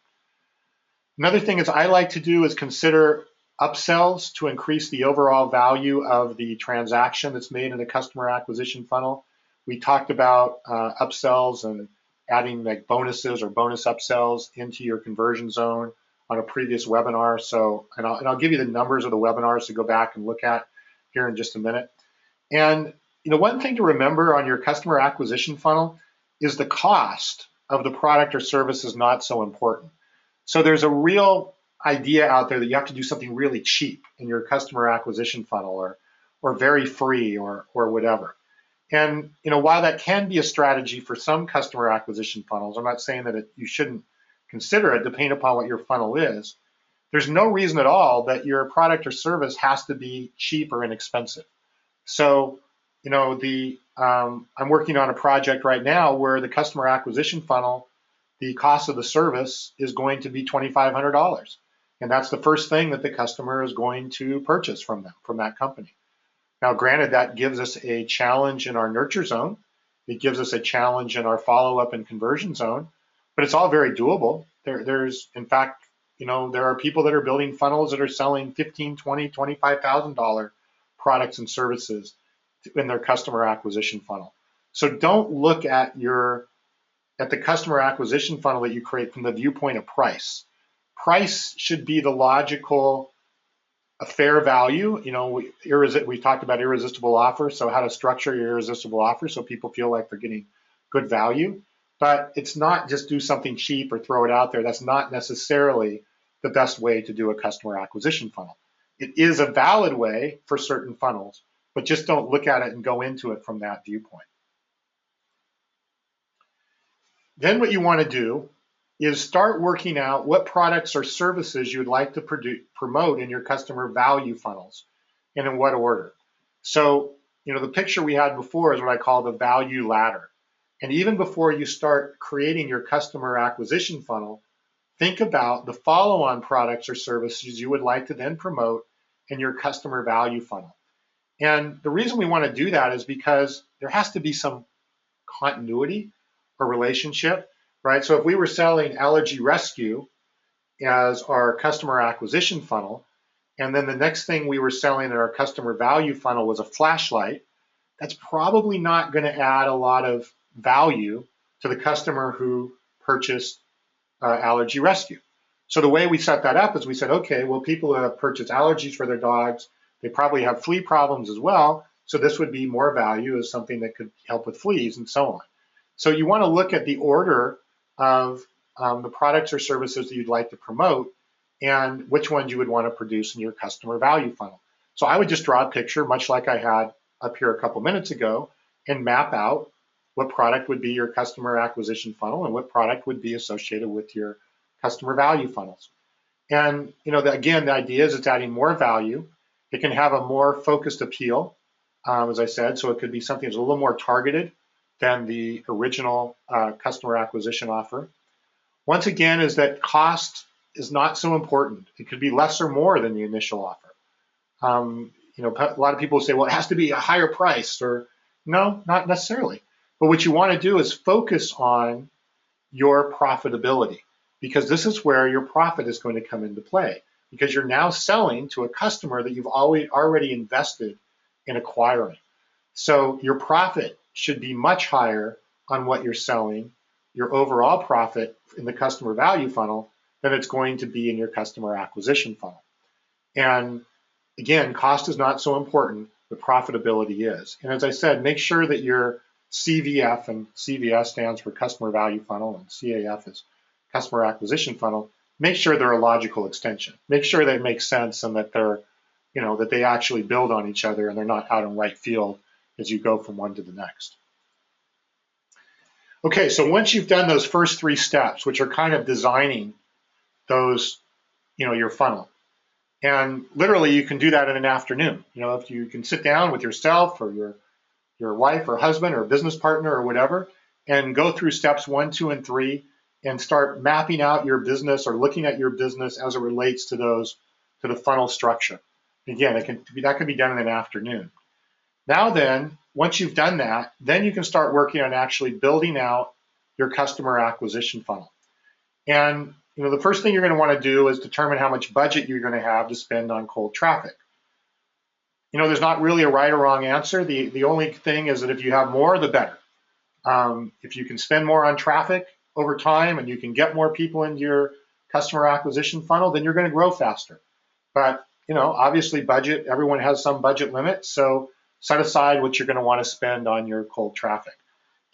Another thing is I like to do is consider upsells to increase the overall value of the transaction that's made in a customer acquisition funnel. We talked about upsells and adding like bonuses or bonus upsells into your conversion zone on a previous webinar. So, and I'll give you the numbers of the webinars to go back and look at here in just a minute. And one thing to remember on your customer acquisition funnel is the cost of the product or service is not so important. So there's a real idea out there that you have to do something really cheap in your customer acquisition funnel or very free or whatever. And while that can be a strategy for some customer acquisition funnels, I'm not saying that you shouldn't consider it depending upon what your funnel is. There's no reason at all that your product or service has to be cheap or inexpensive. So, I'm working on a project right now where the customer acquisition funnel, the cost of the service is going to be $2,500. And that's the first thing that the customer is going to purchase from that company. Now, granted, that gives us a challenge in our nurture zone. It gives us a challenge in our follow-up and conversion zone, but it's all very doable. There's, in fact, there are people that are building funnels that are selling $15,000, $20,000, $25,000 products and services in their customer acquisition funnel. So don't look at the customer acquisition funnel that you create from the viewpoint of price. Price should be the logical, a fair value. We talked about irresistible offer, so how to structure your irresistible offer so people feel like they're getting good value. But it's not just do something cheap or throw it out there. That's not necessarily the best way to do a customer acquisition funnel. It is a valid way for certain funnels, but just don't look at it and go into it from that viewpoint. Then what you want to do is start working out what products or services you would like to promote in your customer value funnels and in what order. So, the picture we had before is what I call the value ladder. And even before you start creating your customer acquisition funnel, think about the follow-on products or services you would like to then promote in your customer value funnel. And the reason we want to do that is because there has to be some continuity or relationship, right? So if we were selling allergy rescue as our customer acquisition funnel, and then the next thing we were selling in our customer value funnel was a flashlight, that's probably not going to add a lot of value to the customer who purchased allergy rescue. So the way we set that up is we said, okay, well, people who have purchased allergies for their dogs, they probably have flea problems as well. So this would be more value as something that could help with fleas and so on. So you want to look at the order of the products or services that you'd like to promote and which ones you would want to produce in your customer value funnel. So I would just draw a picture, much like I had up here a couple minutes ago, and map out what product would be your customer acquisition funnel and what product would be associated with your customer value funnels. And again, the idea is it's adding more value. It can have a more focused appeal, as I said, so it could be something that's a little more targeted than the original customer acquisition offer. Once again, is that cost is not so important. It could be less or more than the initial offer. A lot of people say, well, it has to be a higher price, or no, not necessarily. But what you want to do is focus on your profitability, because this is where your profit is going to come into play, because you're now selling to a customer that you've already invested in acquiring. So your profit should be much higher on what you're selling, your overall profit in the customer value funnel, than it's going to be in your customer acquisition funnel. And again, cost is not so important, but profitability is. And as I said, make sure that your CVF, and CVS stands for customer value funnel, and CAF is customer acquisition funnel, make sure they're a logical extension. Make sure they make sense and that they're, that they actually build on each other and they're not out in right field as you go from one to the next. Okay, so once you've done those first three steps, which are kind of designing those, your funnel, and literally you can do that in an afternoon. If you can sit down with yourself or your wife or husband or business partner or whatever, and go through steps 1, 2, and 3, and start mapping out your business or looking at your business as it relates to the funnel structure. Again, that can be done in an afternoon. Now then, once you've done that, then you can start working on actually building out your customer acquisition funnel. And the first thing you're going to want to do is determine how much budget you're going to have to spend on cold traffic. There's not really a right or wrong answer. The only thing is that if you have more, the better. If you can spend more on traffic over time and you can get more people into your customer acquisition funnel, then you're going to grow faster. But, obviously budget, everyone has some budget limit. So set aside what you're going to want to spend on your cold traffic.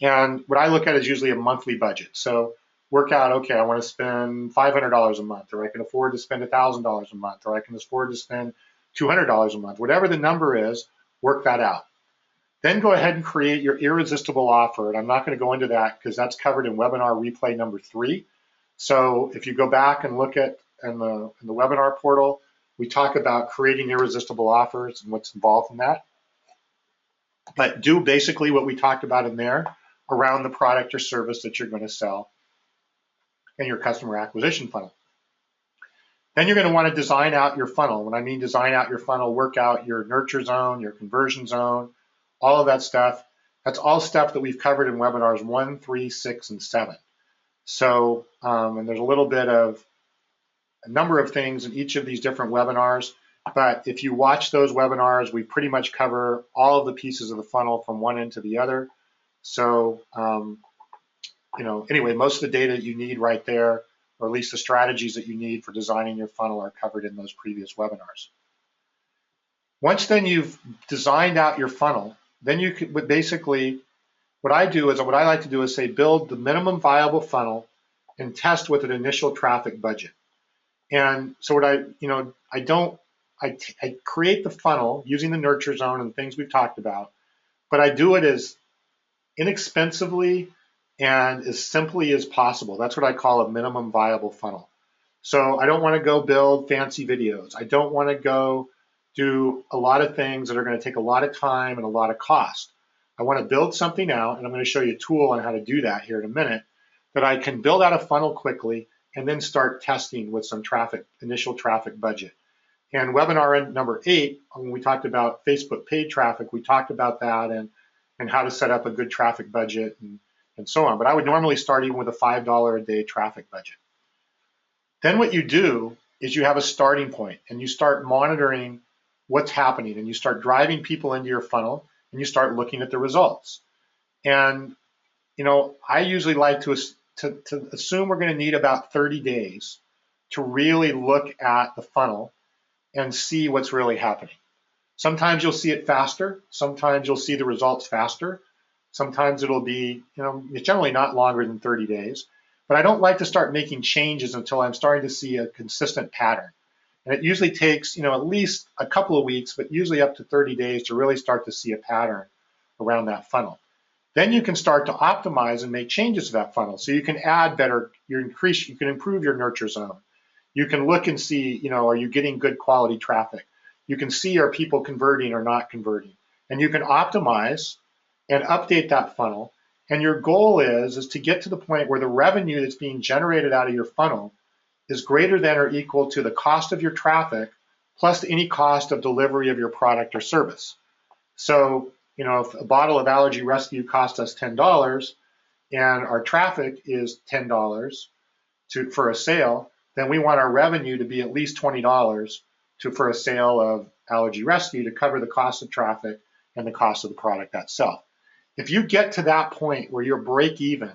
And what I look at is usually a monthly budget. So work out, okay, I want to spend $500 a month, or I can afford to spend $1,000 a month, or I can afford to spend $200 a month. Whatever the number is, work that out. Then go ahead and create your irresistible offer. And I'm not going to go into that because that's covered in webinar replay number 3. So if you go back and look at in the webinar portal, we talk about creating irresistible offers and what's involved in that. But do basically what we talked about in there around the product or service that you're going to sell in your customer acquisition funnel. Then you're going to want to design out your funnel. When I mean design out your funnel, work out your nurture zone, your conversion zone, all of that stuff. That's all stuff that we've covered in webinars 1, 3, 6, and 7. So, and there's a number of things in each of these different webinars. But if you watch those webinars, we pretty much cover all of the pieces of the funnel from one end to the other. So, anyway, most of the data you need right there, or at least the strategies that you need for designing your funnel, are covered in those previous webinars. Once then you've designed out your funnel, then you could basically, what I like to do is say build the minimum viable funnel and test with an initial traffic budget. And so what I create the funnel using the nurture zone and the things we've talked about, but I do it as inexpensively and as simply as possible. That's what I call a minimum viable funnel. So I don't want to go build fancy videos. I don't want to go do a lot of things that are going to take a lot of time and a lot of cost. I want to build something out, and I'm going to show you a tool on how to do that here in a minute, that I can build out a funnel quickly and then start testing with some initial traffic budget. And webinar number 8, when we talked about Facebook paid traffic, we talked about that and how to set up a good traffic budget and so on. But I would normally start even with a $5 a day traffic budget. Then what you do is you have a starting point and you start monitoring what's happening, and you start driving people into your funnel and you start looking at the results. And, I usually like to assume we're going to need about 30 days to really look at the funnel and see what's really happening. Sometimes you'll see it faster. Sometimes you'll see the results faster. Sometimes it'll be, it's generally not longer than 30 days. But I don't like to start making changes until I'm starting to see a consistent pattern. And it usually takes, at least a couple of weeks, but usually up to 30 days to really start to see a pattern around that funnel. Then you can start to optimize and make changes to that funnel. So you can add you can improve your nurture zone. You can look and see, are you getting good quality traffic? You can see, are people converting or not converting? And you can optimize and update that funnel. And your goal is to get to the point where the revenue that's being generated out of your funnel is greater than or equal to the cost of your traffic plus any cost of delivery of your product or service. So, if a bottle of Allergy Rescue costs us $10 and our traffic is $10 for a sale, then we want our revenue to be at least $20 for a sale of Allergy Rescue to cover the cost of traffic and the cost of the product itself. If you get to that point where you're break even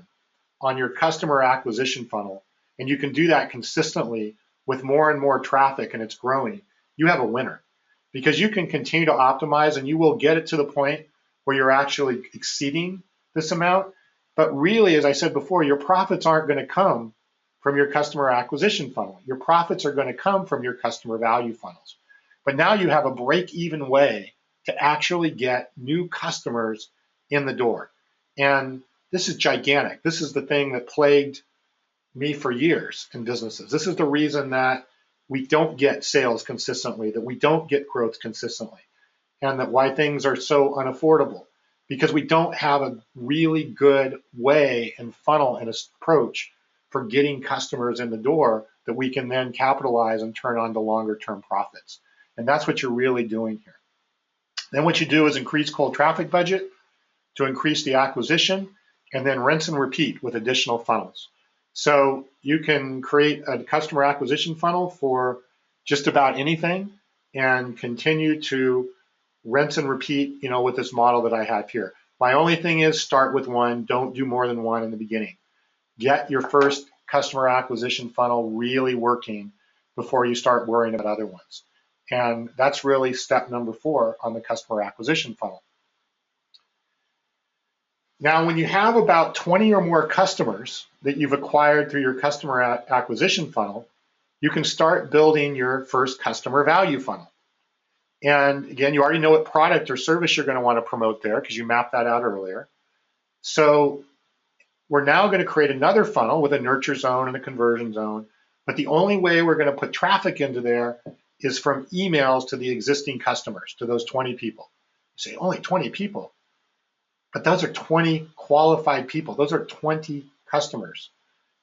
on your customer acquisition funnel, and you can do that consistently with more and more traffic and it's growing, you have a winner, because you can continue to optimize and you will get it to the point where you're actually exceeding this amount. But really, as I said before, your profits aren't going to come from your customer acquisition funnel. Your profits are going to come from your customer value funnels. But now you have a break-even way to actually get new customers in the door. And this is gigantic. This is the thing that plagued me for years in businesses. This is the reason that we don't get sales consistently, that we don't get growth consistently, and that why things are so unaffordable, because we don't have a really good way and funnel and approach for getting customers in the door that we can then capitalize and turn on to longer term profits. And that's what you're really doing here. Then what you do is increase cold traffic budget to increase the acquisition, and then rinse and repeat with additional funnels. So you can create a customer acquisition funnel for just about anything and continue to rinse and repeat, with this model that I have here. My only thing is start with one, don't do more than one in the beginning. Get your first customer acquisition funnel really working before you start worrying about other ones. And that's really step number 4 on the customer acquisition funnel. Now, when you have about 20 or more customers that you've acquired through your customer acquisition funnel, you can start building your first customer value funnel. And again, you already know what product or service you're going to want to promote there because you mapped that out earlier. So we're now going to create another funnel with a nurture zone and a conversion zone. But the only way we're going to put traffic into there is from emails to the existing customers, to those 20 people. You say, only 20 people? But those are 20 qualified people. Those are 20 customers.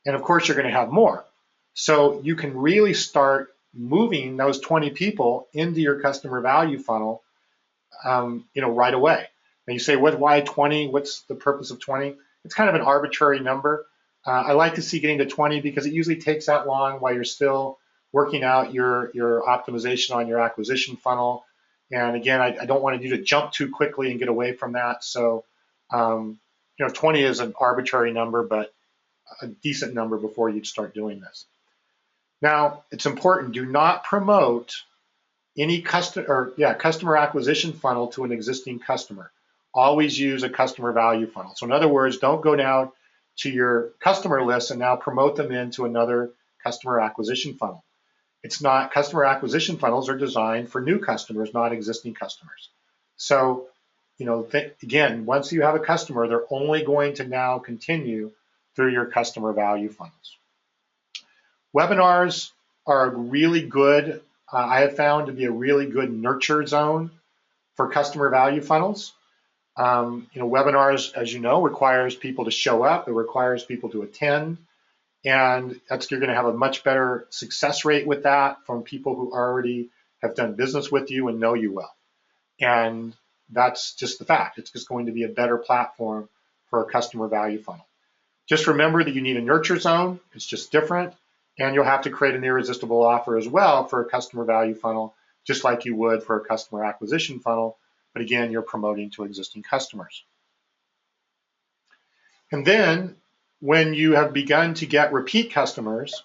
And of course, you're going to have more. So you can really start moving those 20 people into your customer value funnel, right away. And you say, why 20? What's the purpose of 20? It's kind of an arbitrary number. I like to see getting to 20 because it usually takes that long while you're still working out your optimization on your acquisition funnel. And again, I don't want you to jump too quickly and get away from that. So, 20 is an arbitrary number, but a decent number before you'd start doing this. Now, it's important, do not promote any customer acquisition funnel to an existing customer. Always use a customer value funnel. So in other words, don't go now to your customer list and now promote them into another customer acquisition funnel. It's not, customer acquisition funnels are designed for new customers, not existing customers. So, again, once you have a customer, they're only going to now continue through your customer value funnels. Webinars are really good. I have found to be a really good nurture zone for customer value funnels. Webinars, as you know, requires people to show up. It requires people to attend. And you're going to have a much better success rate with that from people who already have done business with you and know you well. And that's just the fact. It's just going to be a better platform for a customer value funnel. Just remember that you need a nurture zone. It's just different. And you'll have to create an irresistible offer as well for a customer value funnel, just like you would for a customer acquisition funnel. But again, you're promoting to existing customers. And then when you have begun to get repeat customers,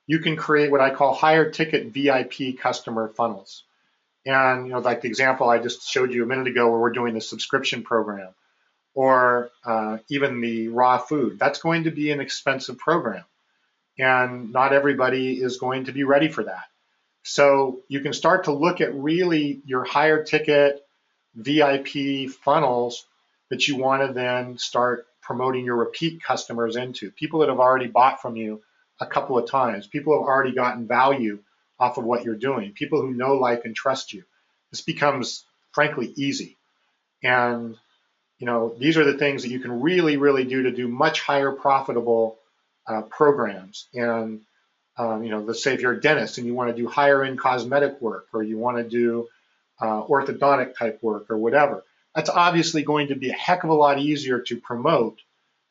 you can create what I call higher ticket VIP customer funnels. And like the example I just showed you a minute ago where we're doing the subscription program or even the raw food, that's going to be an expensive program. And not everybody is going to be ready for that. So you can start to look at really your higher ticket VIP funnels that you want to then start promoting your repeat customers into. People that have already bought from you a couple of times. People who have already gotten value off of what you're doing. People who know, like, and trust you. This becomes, frankly, easy. And, these are the things that you can really, really do to do much higher profitable programs. And, let's say if you're a dentist and you want to do higher end cosmetic work, or you want to do orthodontic type work or whatever, that's obviously going to be a heck of a lot easier to promote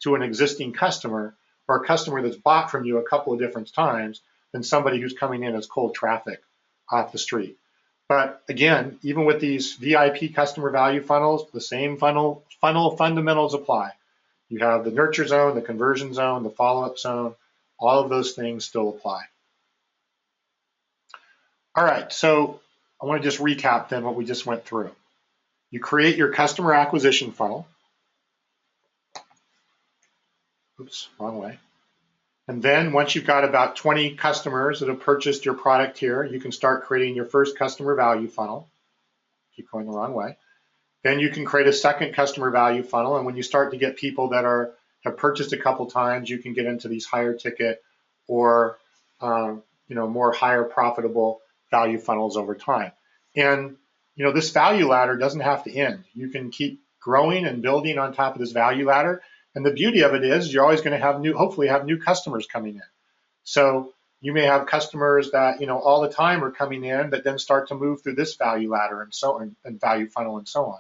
to an existing customer or a customer that's bought from you a couple of different times than somebody who's coming in as cold traffic off the street. But again, even with these VIP customer value funnels, the same funnel fundamentals apply. You have the nurture zone, the conversion zone, the follow-up zone, all of those things still apply. All right, so I want to just recap then what we just went through. You create your customer acquisition funnel. Oops, wrong way. And then once you've got about 20 customers that have purchased your product here, you can start creating your first customer value funnel. Keep going the wrong way. Then you can create a second customer value funnel. And when you start to get people that have purchased a couple times, you can get into these higher ticket or more higher profitable value funnels over time. And this value ladder doesn't have to end. You can keep growing and building on top of this value ladder. And the beauty of it is you're always going to have hopefully have new customers coming in. So you may have customers that, all the time are coming in, but then start to move through this value ladder and so on, and value funnel and so on.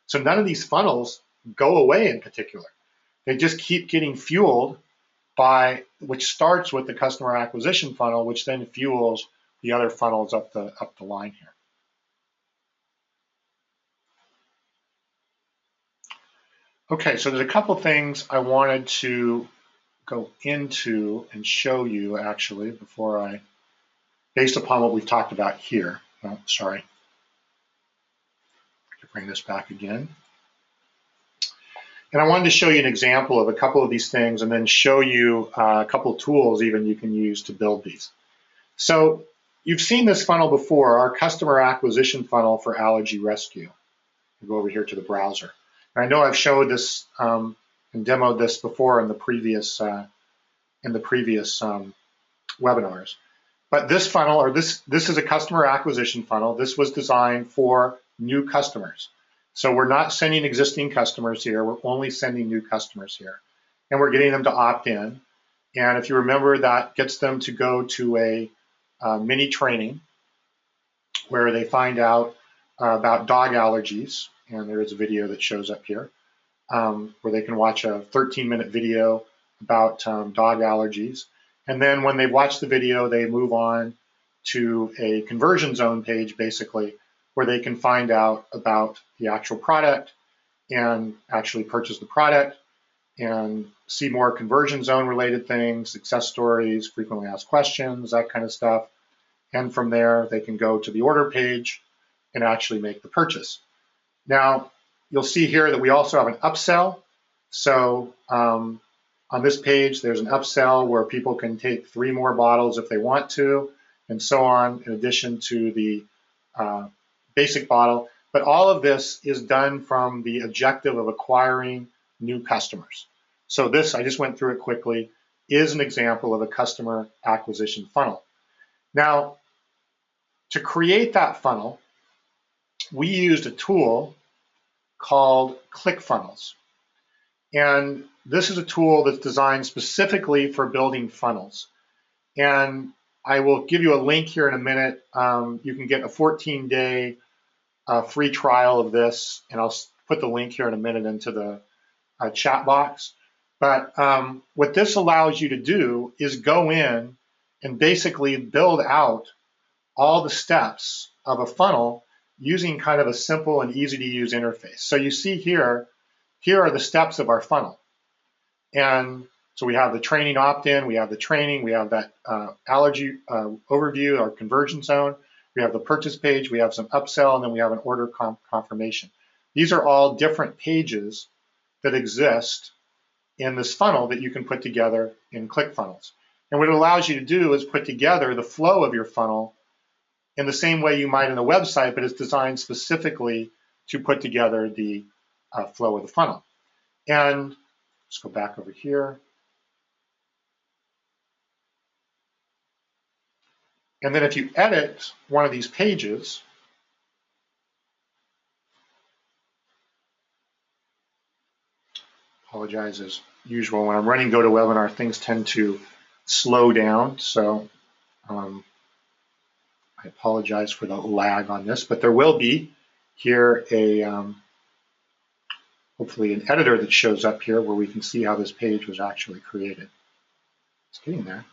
So none of these funnels go away in particular. They just keep getting fueled by, which starts with the customer acquisition funnel, which then fuels the other funnels up the line here. Okay, so there's a couple things I wanted to go into and show you actually before I, based upon what we've talked about here. Oh, sorry. Bring this back again. And I wanted to show you an example of a couple of these things and then show you a couple of tools even you can use to build these. So you've seen this funnel before, our customer acquisition funnel for allergy rescue. I'll go over here to the browser. And I know I've showed this and demoed this before in the previous webinars. But this funnel, or this is a customer acquisition funnel. This was designed for new customers. So we're not sending existing customers here. We're only sending new customers here. And we're getting them to opt in. And if you remember, that gets them to go to a mini training where they find out about dog allergies. And there is a video that shows up here where they can watch a 13-minute video about dog allergies. And then when they've watched the video, they move on to a conversion zone page, basically, where they can find out about the actual product and actually purchase the product and see more conversion zone related things, success stories, frequently asked questions, that kind of stuff. And from there, they can go to the order page and actually make the purchase. Now, you'll see here that we also have an upsell. So on this page, there's an upsell where people can take 3 more bottles if they want to, and so on, in addition to the basic bottle. But all of this is done from the objective of acquiring new customers. So this, I just went through it quickly, is an example of a customer acquisition funnel. Now, to create that funnel, we used a tool called ClickFunnels. And this is a tool that's designed specifically for building funnels. And I will give you a link here in a minute. You can get a 14-day free trial of this, and I'll put the link here in a minute into the chat box. But what this allows you to do is go in and basically build out all the steps of a funnel using kind of a simple and easy to use interface. So you see here are the steps of our funnel. And so we have the training opt-in, we have the training, we have that allergy overview, our conversion zone, we have the purchase page, we have some upsell, and then we have an order confirmation. These are all different pages that exist in this funnel that you can put together in ClickFunnels. And what it allows you to do is put together the flow of your funnel in the same way you might in a website, but it's designed specifically to put together the flow of the funnel. And let's go back over here. And then if you edit one of these pages, apologize as usual, when I'm running GoToWebinar, things tend to slow down. So I apologize for the lag on this, but there will be here a hopefully an editor that shows up here where we can see how this page was actually created. It's getting there.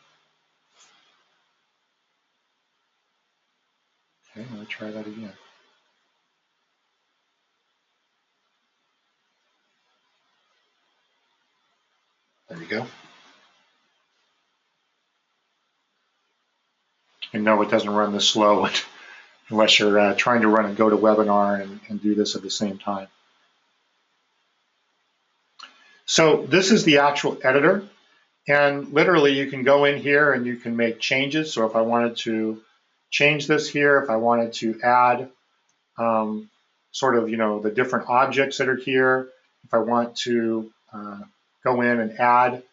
Okay, I'm going to try that again. There we go. And no, it doesn't run this slow unless you're trying to run a GoToWebinar and do this at the same time. So this is the actual editor, and literally you can go in here and you can make changes. So if I wanted to change this here, if I wanted to add sort of, the different objects that are here, if I want to go in and add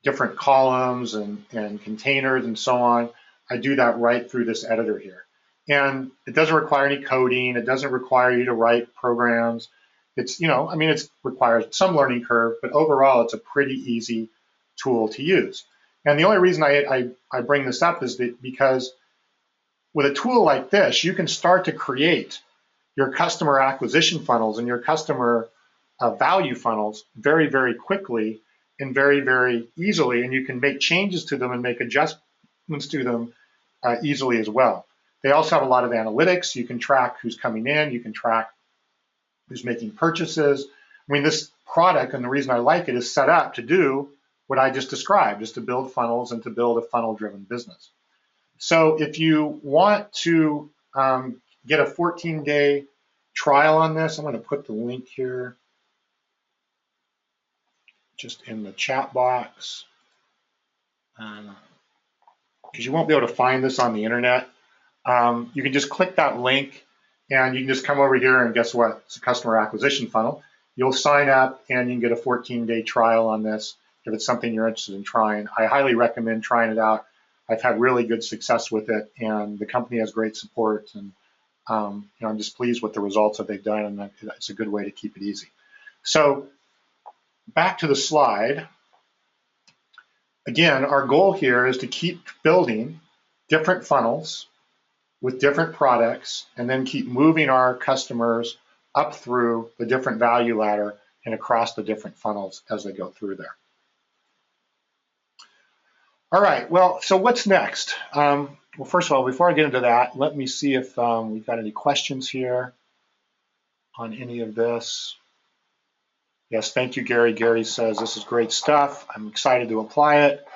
different columns and containers and so on, I do that right through this editor here. And it doesn't require any coding. It doesn't require you to write programs. It's, it requires some learning curve, but overall it's a pretty easy tool to use. And the only reason I bring this up is that because with a tool like this, you can start to create your customer acquisition funnels and your customer value funnels very, very quickly and very, very easily, and you can make changes to them and make adjustments to them easily as well. They also have a lot of analytics. You can track who's coming in. You can track who's making purchases. I mean, this product, and the reason I like it, is set up to do what I just described, is to build funnels and to build a funnel-driven business. So if you want to get a 14-day trial on this, I'm going to put the link here just in the chat box, because you won't be able to find this on the internet. You can just click that link and you can just come over here, and guess what? It's a customer acquisition funnel. You'll sign up and you can get a 14-day trial on this if it's something you're interested in trying. I highly recommend trying it out. I've had really good success with it, and the company has great support, and I'm just pleased with the results that they've done, and it's a good way to keep it easy. So back to the slide. Again, our goal here is to keep building different funnels with different products, and then keep moving our customers up through the different value ladder and across the different funnels as they go through there. All right, well, so what's next? Well, first of all, before I get into that, let me see if we've got any questions here on any of this. Yes, thank you, Gary. Gary says, this is great stuff. I'm excited to apply it.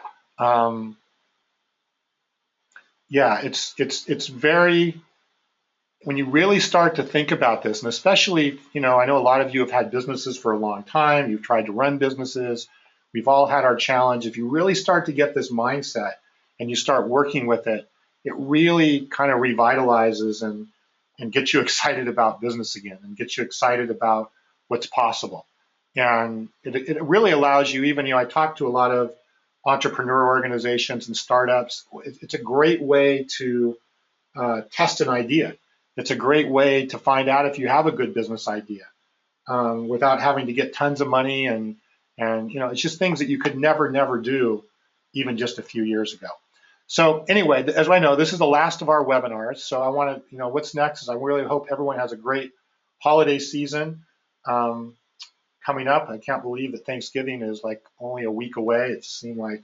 Yeah, it's very, when you really start to think about this, and especially, I know a lot of you have had businesses for a long time. You've tried to run businesses. We've all had our challenge. If you really start to get this mindset and you start working with it, it really kind of revitalizes and gets you excited about business again, and gets you excited about what's possible. And it really allows you, even, I talk to a lot of entrepreneur organizations and startups. It's a great way to test an idea. It's a great way to find out if you have a good business idea without having to get tons of money, and it's just things that you could never do even just a few years ago. So anyway, as I know, this is the last of our webinars. So I want to, what's next is I really hope everyone has a great holiday season coming up. I can't believe that Thanksgiving is like only a week away. It seemed like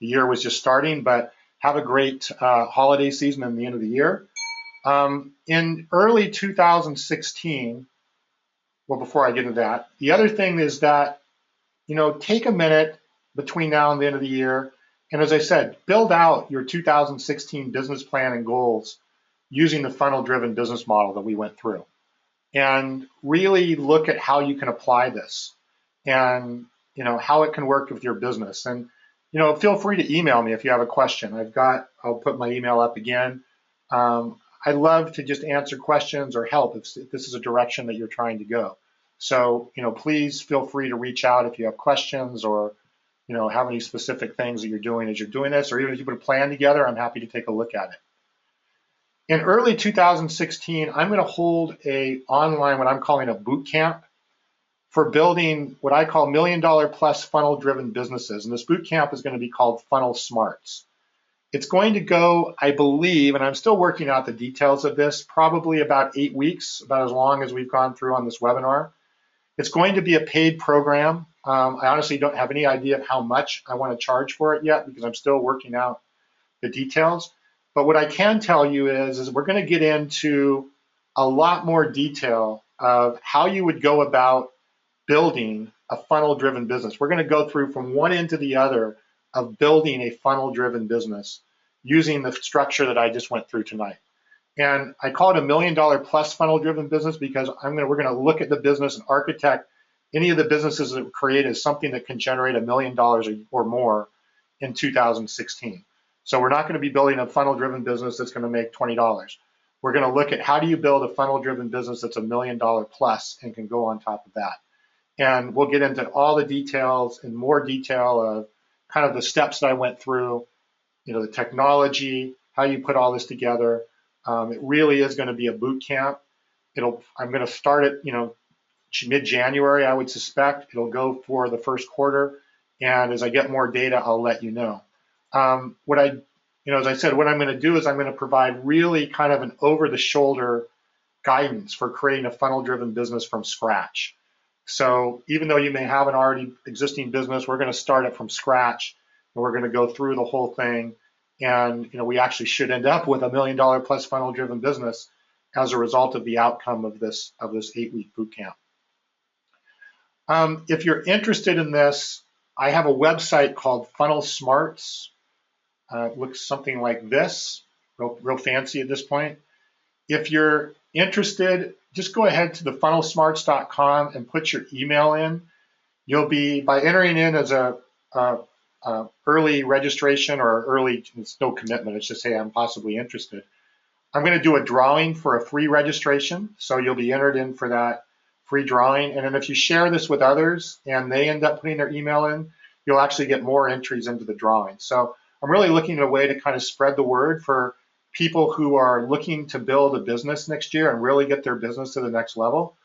the year was just starting, but have a great holiday season in the end of the year. In early 2016, well, before I get into that, the other thing is that, take a minute between now and the end of the year, and as I said, build out your 2016 business plan and goals using the funnel-driven business model that we went through, and really look at how you can apply this, and how it can work with your business. And feel free to email me if you have a question. I'll put my email up again. I love to just answer questions or help if this is a direction that you're trying to go. So, please feel free to reach out if you have questions, or, have any specific things that you're doing as you're doing this, or even if you put a plan together, I'm happy to take a look at it. In early 2016, I'm going to hold online, what I'm calling a boot camp for building what I call $1 million plus funnel driven businesses. And this boot camp is going to be called Funnel Smarts. It's going to go, I believe, and I'm still working out the details of this, probably about 8 weeks, about as long as we've gone through on this webinar. It's going to be a paid program. I honestly don't have any idea of how much I want to charge for it yet, because I'm still working out the details. But what I can tell you is we're going to get into a lot more detail of how you would go about building a funnel-driven business. We're going to go through from one end to the other of building a funnel-driven business using the structure that I just went through tonight. And I call it $1 million plus funnel-driven business because we're going to look at the business and architect any of the businesses that we create as something that can generate $1 million or more in 2016. So we're not going to be building a funnel-driven business that's going to make $20. We're going to look at how do you build a funnel-driven business that's $1 million plus and can go on top of that. And we'll get into all the details in more detail of kind of the steps that I went through, the technology, how you put all this together. It really is going to be a boot camp. I'm going to start it, mid-January, I would suspect. It'll go for the first quarter. And as I get more data, I'll let you know. As I said, what I'm going to do is I'm going to provide really kind of an over-the-shoulder guidance for creating a funnel-driven business from scratch. So even though you may have an already existing business, we're going to start it from scratch, and we're going to go through the whole thing. And we actually should end up with $1 million plus funnel driven business as a result of the outcome of this 8-week boot camp. If you're interested in this, I have a website called Funnel Smarts. It looks something like this, real fancy at this point. If you're interested, just go ahead to the funnelsmarts.com and put your email in. You'll be, by entering in as a early registration or early, it's no commitment, it's just, hey, I'm possibly interested. I'm going to do a drawing for a free registration, so you'll be entered in for that free drawing. And then if you share this with others and they end up putting their email in, you'll actually get more entries into the drawing. So I'm really looking at a way to kind of spread the word for people who are looking to build a business next year and really get their business to the next level.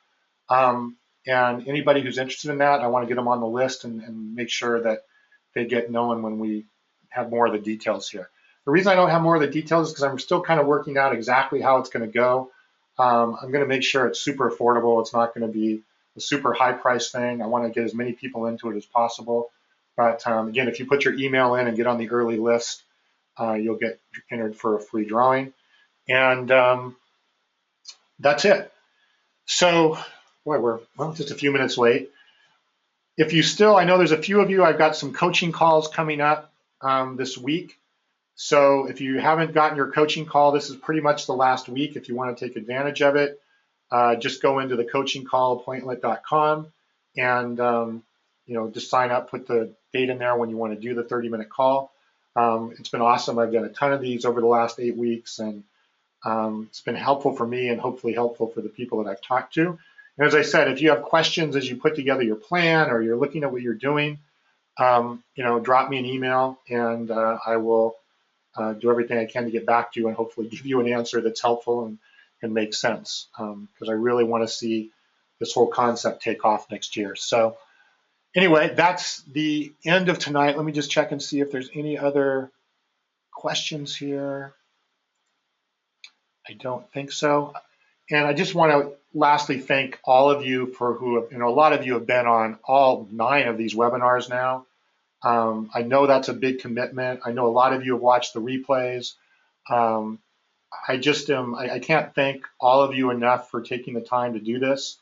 And anybody who's interested in that, I want to get them on the list and make sure that they get known when we have more of the details here. The reason I don't have more of the details is because I'm still kind of working out exactly how it's going to go. I'm going to make sure it's super affordable. It's not going to be a super high price thing. I want to get as many people into it as possible. But again, if you put your email in and get on the early list, you'll get entered for a free drawing. And that's it. So, boy, we're just a few minutes late. If you still, I know there's a few of you, I've got some coaching calls coming up this week. So if you haven't gotten your coaching call, this is pretty much the last week. If you want to take advantage of it, just go into the coachingcallappointment.com and just sign up, put the date in there when you want to do the 30-minute call. It's been awesome. I've done a ton of these over the last 8 weeks, and it's been helpful for me and hopefully helpful for the people that I've talked to. And as I said, if you have questions as you put together your plan or you're looking at what you're doing, drop me an email and I will do everything I can to get back to you and hopefully give you an answer that's helpful and makes sense, because I really want to see this whole concept take off next year. So anyway, that's the end of tonight. Let me just check and see if there's any other questions here. I don't think so. And I just want to lastly thank all of you for who have, a lot of you have been on all 9 of these webinars now. I know that's a big commitment. I know a lot of you have watched the replays. I can't thank all of you enough for taking the time to do this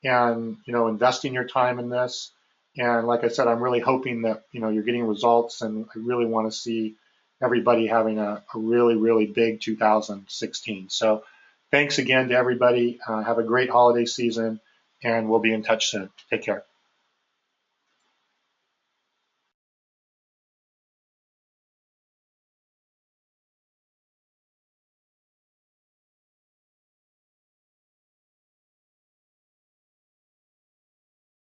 and, investing your time in this. And like I said, I'm really hoping that, you're getting results, and I really want to see everybody having a really, really big 2016. So thanks again to everybody. Have a great holiday season, and we'll be in touch soon. Take care.